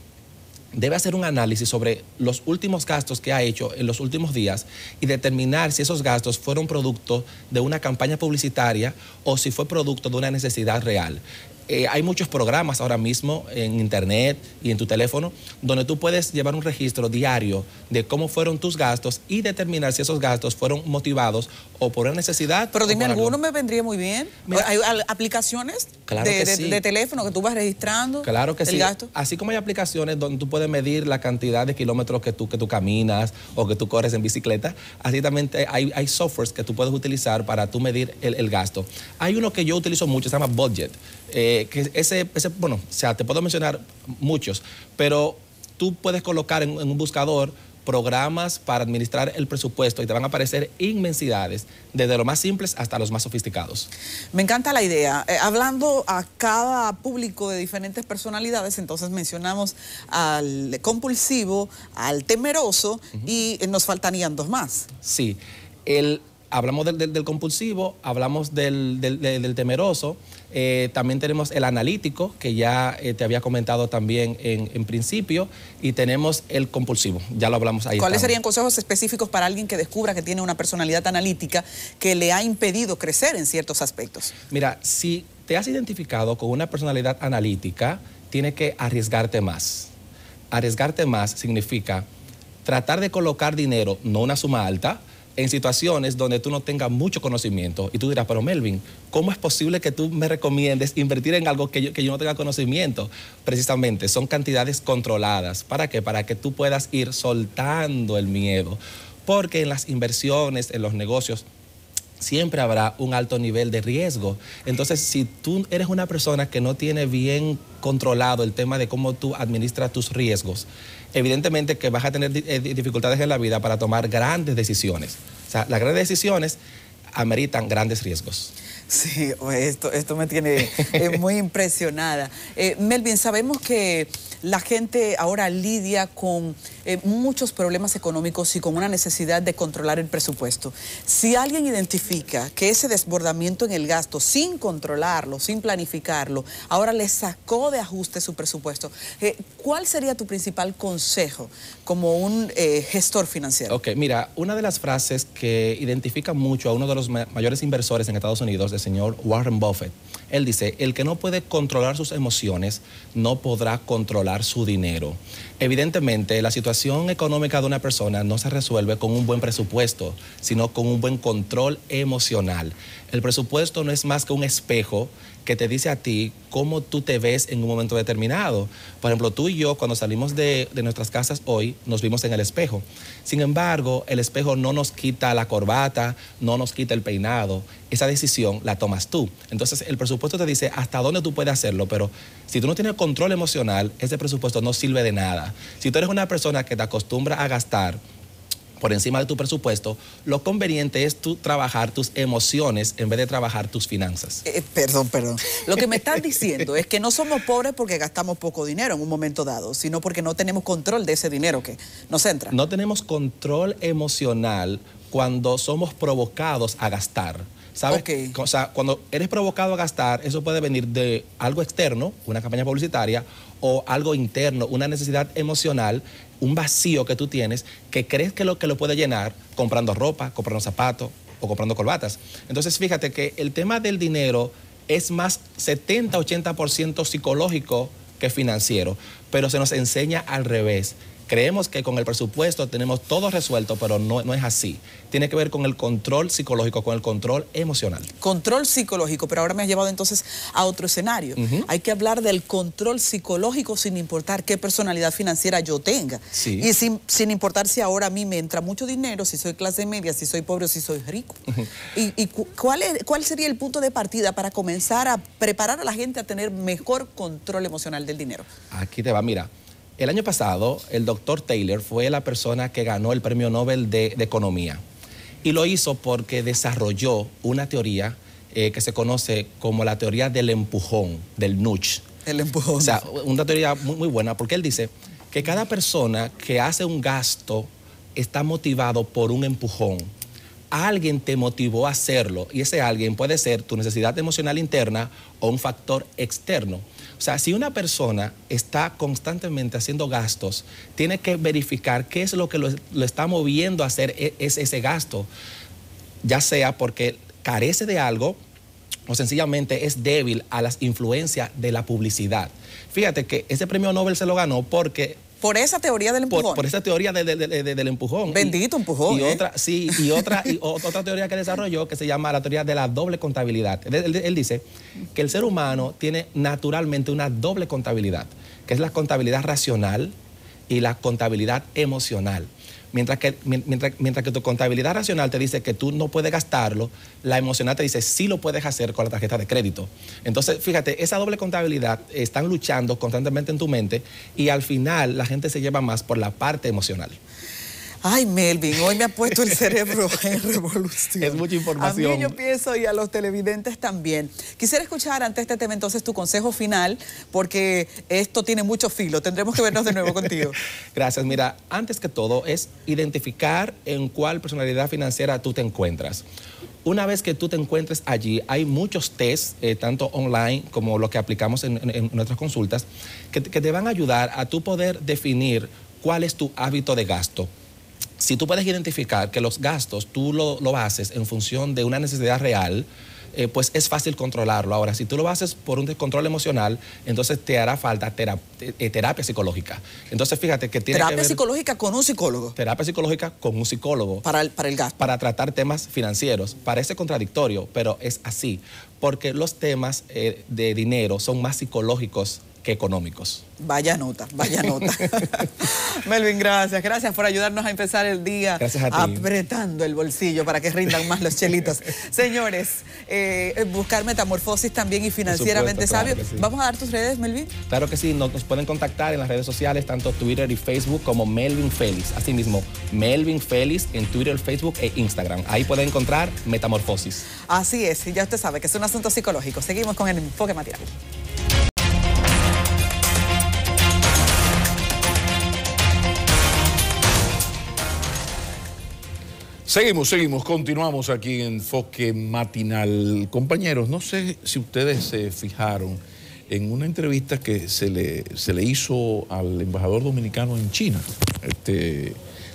Debe hacer un análisis sobre los últimos gastos que ha hecho en los últimos días y determinar si esos gastos fueron producto de una campaña publicitaria o si fue producto de una necesidad real. Hay muchos programas ahora mismo en internet y en tu teléfono donde tú puedes llevar un registro diario de cómo fueron tus gastos y determinar si esos gastos fueron motivados o por una necesidad. Pero dime, ¿alguno me vendría muy bien? Mira, ¿hay aplicaciones de teléfono que tú vas registrando? Claro que el sí. gasto? Así como hay aplicaciones donde tú puedes medir la cantidad de kilómetros que tú caminas o que tú corres en bicicleta, así también hay softwares que tú puedes utilizar para tú medir el gasto. Hay uno que yo utilizo mucho, se llama Budget. Que bueno, o sea, te puedo mencionar muchos, pero tú puedes colocar en un buscador programas para administrar el presupuesto y te van a aparecer inmensidades, desde los más simples hasta los más sofisticados. Me encanta la idea. Hablando a cada público de diferentes personalidades, entonces mencionamos al compulsivo, al temeroso y nos faltarían dos más. Sí, hablamos del compulsivo, hablamos del temeroso, también tenemos el analítico, que ya te había comentado también en principio, y tenemos el compulsivo, ya lo hablamos ahí. ¿Cuáles serían consejos específicos para alguien que descubra que tiene una personalidad analítica que le ha impedido crecer en ciertos aspectos? Mira, si te has identificado con una personalidad analítica, tienes que arriesgarte más. Arriesgarte más significa tratar de colocar dinero, no una suma alta, en situaciones donde tú no tengas mucho conocimiento. Y tú dirás, pero Melvin, ¿cómo es posible que tú me recomiendes invertir en algo que yo no tenga conocimiento? Precisamente, son cantidades controladas. ¿Para qué? Para que tú puedas ir soltando el miedo. Porque en las inversiones, en los negocios, siempre habrá un alto nivel de riesgo. Entonces, si tú eres una persona que no tiene bien controlado el tema de cómo tú administras tus riesgos, evidentemente que vas a tener dificultades en la vida para tomar grandes decisiones. O sea, las grandes decisiones ameritan grandes riesgos. Sí, esto me tiene muy impresionada. Melvin, sabemos que la gente ahora lidia con muchos problemas económicos y con una necesidad de controlar el presupuesto. Si alguien identifica que ese desbordamiento en el gasto, sin controlarlo, sin planificarlo, ahora le sacó de ajuste su presupuesto, ¿cuál sería tu principal consejo como un gestor financiero? Ok, mira, una de las frases que identifica mucho a uno de los mayores inversores en Estados Unidos, el señor Warren Buffett, él dice, el que no puede controlar sus emociones no podrá controlar su dinero. Evidentemente, la situación económica de una persona no se resuelve con un buen presupuesto, sino con un buen control emocional. El presupuesto no es más que un espejo que te dice a ti cómo tú te ves en un momento determinado. Por ejemplo, tú y yo, cuando salimos de nuestras casas hoy, nos vimos en el espejo. Sin embargo, el espejo no nos quita la corbata, no nos quita el peinado. Esa decisión la tomas tú. Entonces, el presupuesto te dice hasta dónde tú puedes hacerlo, pero si tú no tienes control emocional, ese presupuesto no sirve de nada. Si tú eres una persona que te acostumbra a gastar por encima de tu presupuesto, lo conveniente es tú trabajar tus emociones en vez de trabajar tus finanzas. Perdón. Lo que me estás diciendo es que no somos pobres porque gastamos poco dinero en un momento dado, sino porque no tenemos control de ese dinero que nos entra. No tenemos control emocional cuando somos provocados a gastar. ¿Sabes? Okay. O sea, cuando eres provocado a gastar, eso puede venir de algo externo, una campaña publicitaria, o algo interno, una necesidad emocional, un vacío que tú tienes, que crees que lo puede llenar comprando ropa, comprando zapatos o comprando corbatas. Entonces, fíjate que el tema del dinero es más 70-80% psicológico que financiero, pero se nos enseña al revés. Creemos que con el presupuesto tenemos todo resuelto, pero no es así. Tiene que ver con el control psicológico, con el control emocional. Control psicológico, pero ahora me has llevado entonces a otro escenario. Hay que hablar del control psicológico sin importar qué personalidad financiera yo tenga. Sí. Y sin importar si ahora a mí me entra mucho dinero, si soy clase media, si soy pobre o si soy rico. ¿Y cuál sería el punto de partida para comenzar a preparar a la gente a tener mejor control emocional del dinero? Aquí te va, mira. El año pasado, el doctor Taylor fue la persona que ganó el Premio Nobel de Economía. Y lo hizo porque desarrolló una teoría que se conoce como la teoría del empujón, del nudge. El empujón. O sea, una teoría muy buena, porque él dice que cada persona que hace un gasto está motivado por un empujón. Alguien te motivó a hacerlo y ese alguien puede ser tu necesidad emocional interna o un factor externo. O sea, si una persona está constantemente haciendo gastos, tiene que verificar qué es lo que lo está moviendo a hacer ese gasto, ya sea porque carece de algo o sencillamente es débil a las influencias de la publicidad. Fíjate que ese premio Nobel se lo ganó porque... Por esa teoría del empujón. Por esa teoría del empujón. Bendito empujón. Y otra teoría que desarrolló que se llama la teoría de la doble contabilidad. Él dice que el ser humano tiene naturalmente una doble contabilidad, que es la contabilidad racional y la contabilidad emocional. Mientras que tu contabilidad racional te dice que tú no puedes gastarlo, la emocional te dice sí lo puedes hacer con la tarjeta de crédito. Entonces, fíjate, esa doble contabilidad están luchando constantemente en tu mente y al final la gente se lleva más por la parte emocional. Ay, Melvin, hoy me ha puesto el cerebro en revolución. Es mucha información. A mí yo pienso y a los televidentes también. Quisiera escuchar ante este tema entonces tu consejo final, porque esto tiene mucho filo. Tendremos que vernos de nuevo contigo. Gracias. Mira, antes que todo es identificar en cuál personalidad financiera tú te encuentras. Una vez que tú te encuentres allí, hay muchos tests, tanto online como los que aplicamos en nuestras consultas, que te van a ayudar a tú poder definir cuál es tu hábito de gasto. Si tú puedes identificar que los gastos tú lo haces en función de una necesidad real, pues es fácil controlarlo. Ahora, si tú lo haces por un descontrol emocional, entonces te hará falta terapia psicológica. Entonces, fíjate que tiene terapia psicológica con un psicólogo. Terapia psicológica con un psicólogo. Para el gasto. Para tratar temas financieros. Parece contradictorio, pero es así. Porque los temas de dinero son más psicológicos que económicos. Vaya nota, vaya nota. Melvin, gracias por ayudarnos a empezar el día. Gracias a ti. Apretando el bolsillo para que rindan más los chelitos. Señores, buscar Metamorfosis también y Financieramente Sabio. Claro sí. ¿Vamos a dar tus redes, Melvin? Claro que sí, nos pueden contactar en las redes sociales, tanto Twitter y Facebook como Melvin Félix. Asimismo, Melvin Félix en Twitter, Facebook e Instagram. Ahí pueden encontrar Metamorfosis. Así es, y ya usted sabe que es un asunto psicológico. Seguimos con el enfoque material. Seguimos, continuamos aquí en Enfoque Matinal. Compañeros, no sé si ustedes se fijaron en una entrevista que se le hizo al embajador dominicano en China,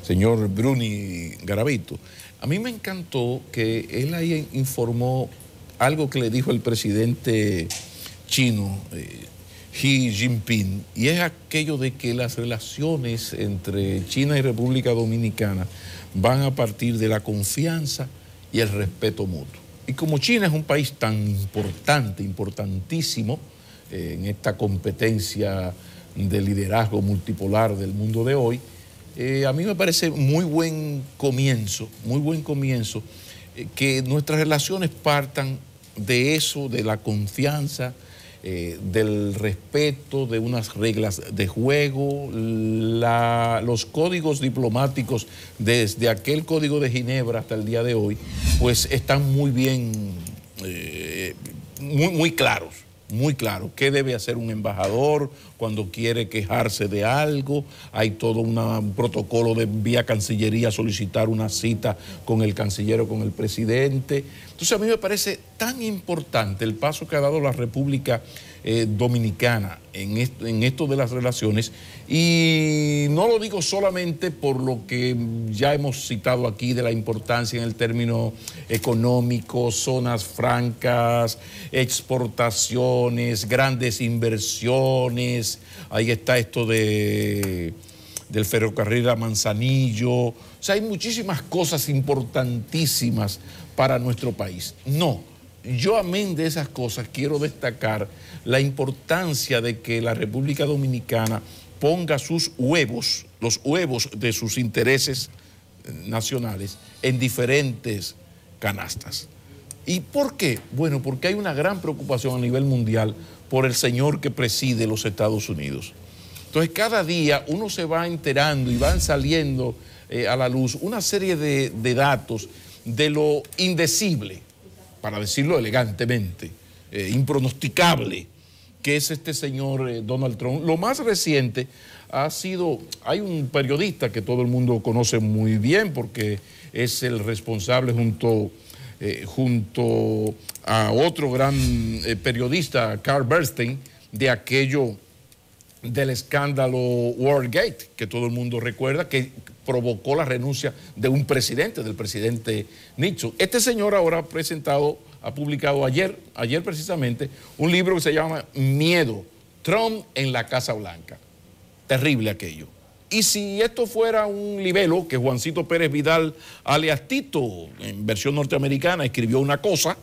señor Bruni Garavito. A mí me encantó que él ahí informó algo que le dijo el presidente chino, Xi Jinping, y es aquello de que las relaciones entre China y República Dominicana van a partir de la confianza y el respeto mutuo. Y como China es un país tan importante, importantísimo, en esta competencia de liderazgo multipolar del mundo de hoy, a mí me parece muy buen comienzo, que nuestras relaciones partan de eso, de la confianza, del respeto, de unas reglas de juego, los códigos diplomáticos desde aquel Código de Ginebra hasta el día de hoy, pues están muy bien, muy claros. Muy claro, qué debe hacer un embajador cuando quiere quejarse de algo. Hay todo un protocolo de vía Cancillería solicitar una cita con el canciller o con el presidente. Entonces a mí me parece tan importante el paso que ha dado la República Dominicana en esto de las relaciones, y no lo digo solamente por lo que ya hemos citado aquí de la importancia en el término económico, zonas francas, exportaciones, grandes inversiones. Ahí está esto del ferrocarril a Manzanillo. O sea, hay muchísimas cosas importantísimas para nuestro país. No, yo amén de esas cosas quiero destacar la importancia de que la República Dominicana ponga sus huevos, los huevos de sus intereses nacionales en diferentes canastas. ¿Y por qué? Bueno, porque hay una gran preocupación a nivel mundial por el señor que preside los Estados Unidos. Entonces, cada día uno se va enterando y van saliendo a la luz una serie de datos de lo indecible, para decirlo elegantemente, impronosticable, que es este señor Donald Trump. Lo más reciente ha sido, hay un periodista que todo el mundo conoce muy bien porque es el responsable junto a otro gran periodista, Carl Bernstein, de aquello del escándalo Watergate, que todo el mundo recuerda, que provocó la renuncia de un presidente, del presidente Nixon. Este señor ahora ha publicado ayer precisamente, un libro que se llama Miedo, Trump en la Casa Blanca. Terrible aquello. Y si esto fuera un libelo, que Juancito Pérez Vidal, alias Tito, en versión norteamericana, escribió una cosa,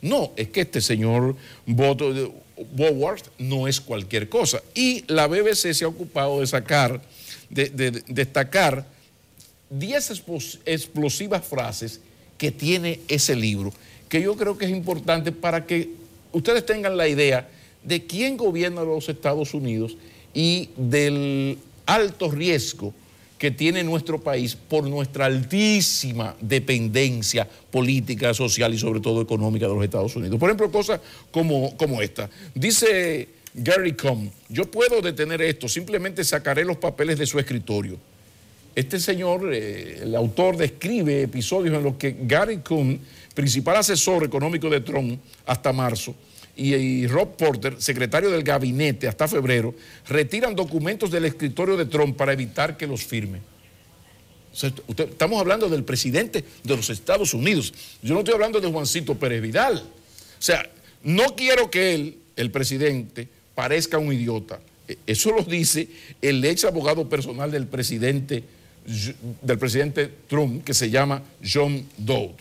no, es que este señor Woodward no es cualquier cosa. Y la BBC se ha ocupado de destacar 10 explosivas frases que tiene ese libro, que yo creo que es importante para que ustedes tengan la idea de quién gobierna los Estados Unidos y del alto riesgo que tiene nuestro país por nuestra altísima dependencia política, social y sobre todo económica de los Estados Unidos. Por ejemplo, cosas como esta. Dice Gary Cohn, yo puedo detener esto, simplemente sacaré los papeles de su escritorio. Este señor, el autor, describe episodios en los que Gary Cohn, principal asesor económico de Trump hasta marzo, y Rob Porter, secretario del gabinete hasta febrero, retiran documentos del escritorio de Trump para evitar que los firme. O sea, estamos hablando del presidente de los Estados Unidos. Yo no estoy hablando de Juancito Pérez Vidal. O sea, no quiero que él, el presidente, parezca un idiota. Eso lo dice el ex abogado personal del presidente Trump, que se llama John Dowd.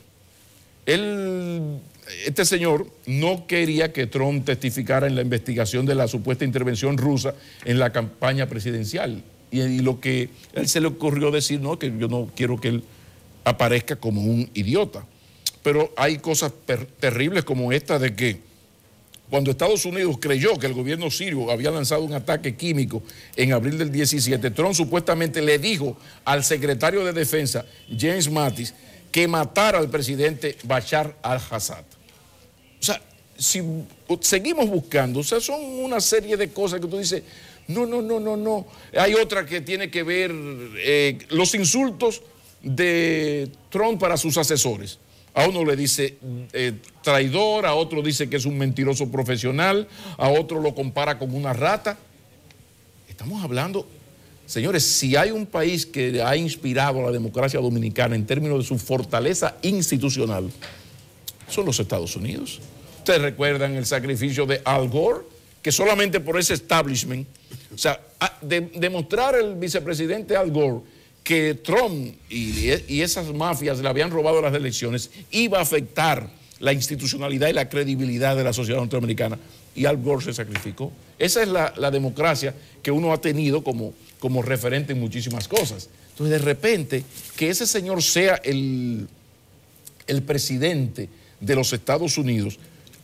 Este señor no quería que Trump testificara en la investigación de la supuesta intervención rusa en la campaña presidencial. Y lo que él se le ocurrió decir, no, que yo no quiero que él aparezca como un idiota. Pero hay cosas terribles como esta de que cuando Estados Unidos creyó que el gobierno sirio había lanzado un ataque químico en abril del 17, Trump supuestamente le dijo al secretario de Defensa, James Mattis, que matara al presidente Bashar al-Assad. O sea, si seguimos buscando, o sea, son una serie de cosas que tú dices, no. Hay otra que tiene que ver, los insultos de Trump para sus asesores. A uno le dice traidor, a otro dice que es un mentiroso profesional, a otro lo compara con una rata. Estamos hablando, señores, si hay un país que ha inspirado a la democracia dominicana en términos de su fortaleza institucional, son los Estados Unidos. Ustedes recuerdan el sacrificio de Al Gore, que solamente por ese establishment, o sea, demostrar el vicepresidente Al Gore que Trump y esas mafias le habían robado las elecciones iba a afectar la institucionalidad y la credibilidad de la sociedad norteamericana, y Al Gore se sacrificó. Esa es la democracia que uno ha tenido como referente en muchísimas cosas. Entonces, de repente, que ese señor sea el presidente de los Estados Unidos,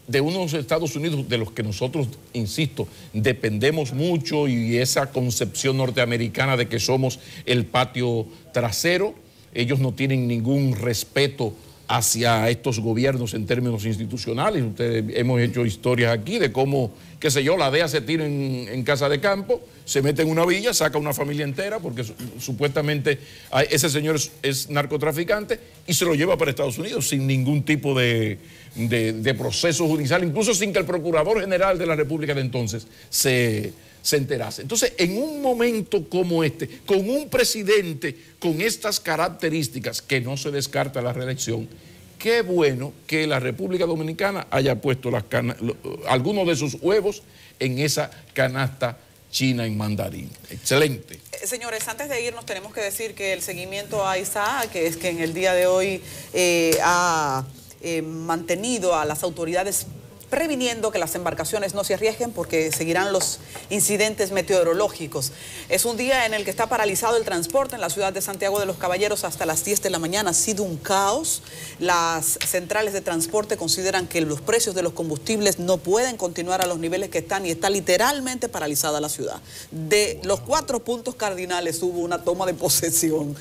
de unos Estados Unidos de los que nosotros, insisto, dependemos mucho, y esa concepción norteamericana de que somos el patio trasero, ellos no tienen ningún respeto hacia estos gobiernos en términos institucionales. Ustedes, hemos hecho historias aquí de cómo, qué sé yo, la DEA se tira en casa de campo, se mete en una villa, saca una familia entera, porque supuestamente ese señor es narcotraficante, y se lo lleva para Estados Unidos sin ningún tipo de proceso judicial, incluso sin que el Procurador General de la República de entonces se enterase. Entonces, en un momento como este, con un presidente con estas características, que no se descarta la reelección, qué bueno que la República Dominicana haya puesto algunos de sus huevos en esa canasta china en mandarín. Excelente. Señores, antes de irnos tenemos que decir que el seguimiento a Isaac, que es que en el día de hoy ha mantenido a las autoridades previniendo que las embarcaciones no se arriesguen porque seguirán los incidentes meteorológicos. Es un día en el que está paralizado el transporte en la ciudad de Santiago de los Caballeros hasta las 10 de la mañana. Ha sido un caos. Las centrales de transporte consideran que los precios de los combustibles no pueden continuar a los niveles que están, y está literalmente paralizada la ciudad. De los 4 puntos cardinales hubo una toma de posesión.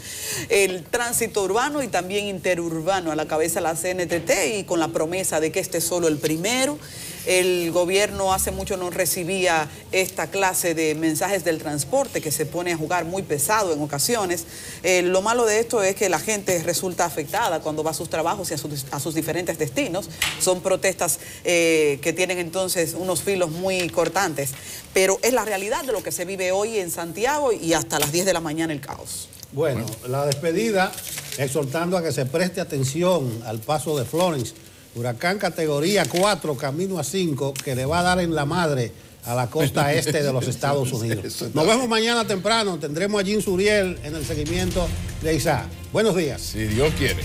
El tránsito urbano y también interurbano a la cabeza de la CNTT, y con la promesa de que este es solo el primero. El gobierno hace mucho no recibía esta clase de mensajes del transporte, que se pone a jugar muy pesado en ocasiones. Lo malo de esto es que la gente resulta afectada cuando va a sus trabajos y a sus diferentes destinos. Son protestas que tienen entonces unos filos muy cortantes, pero es la realidad de lo que se vive hoy en Santiago, y hasta las 10 de la mañana el caos. Bueno, la despedida, exhortando a que se preste atención al paso de Florence. Huracán categoría 4, camino a 5, que le va a dar en la madre a la costa este de los Estados Unidos. Nos vemos mañana temprano. Tendremos a Jim Suriel en el seguimiento de Isaac. Buenos días. Si Dios quiere.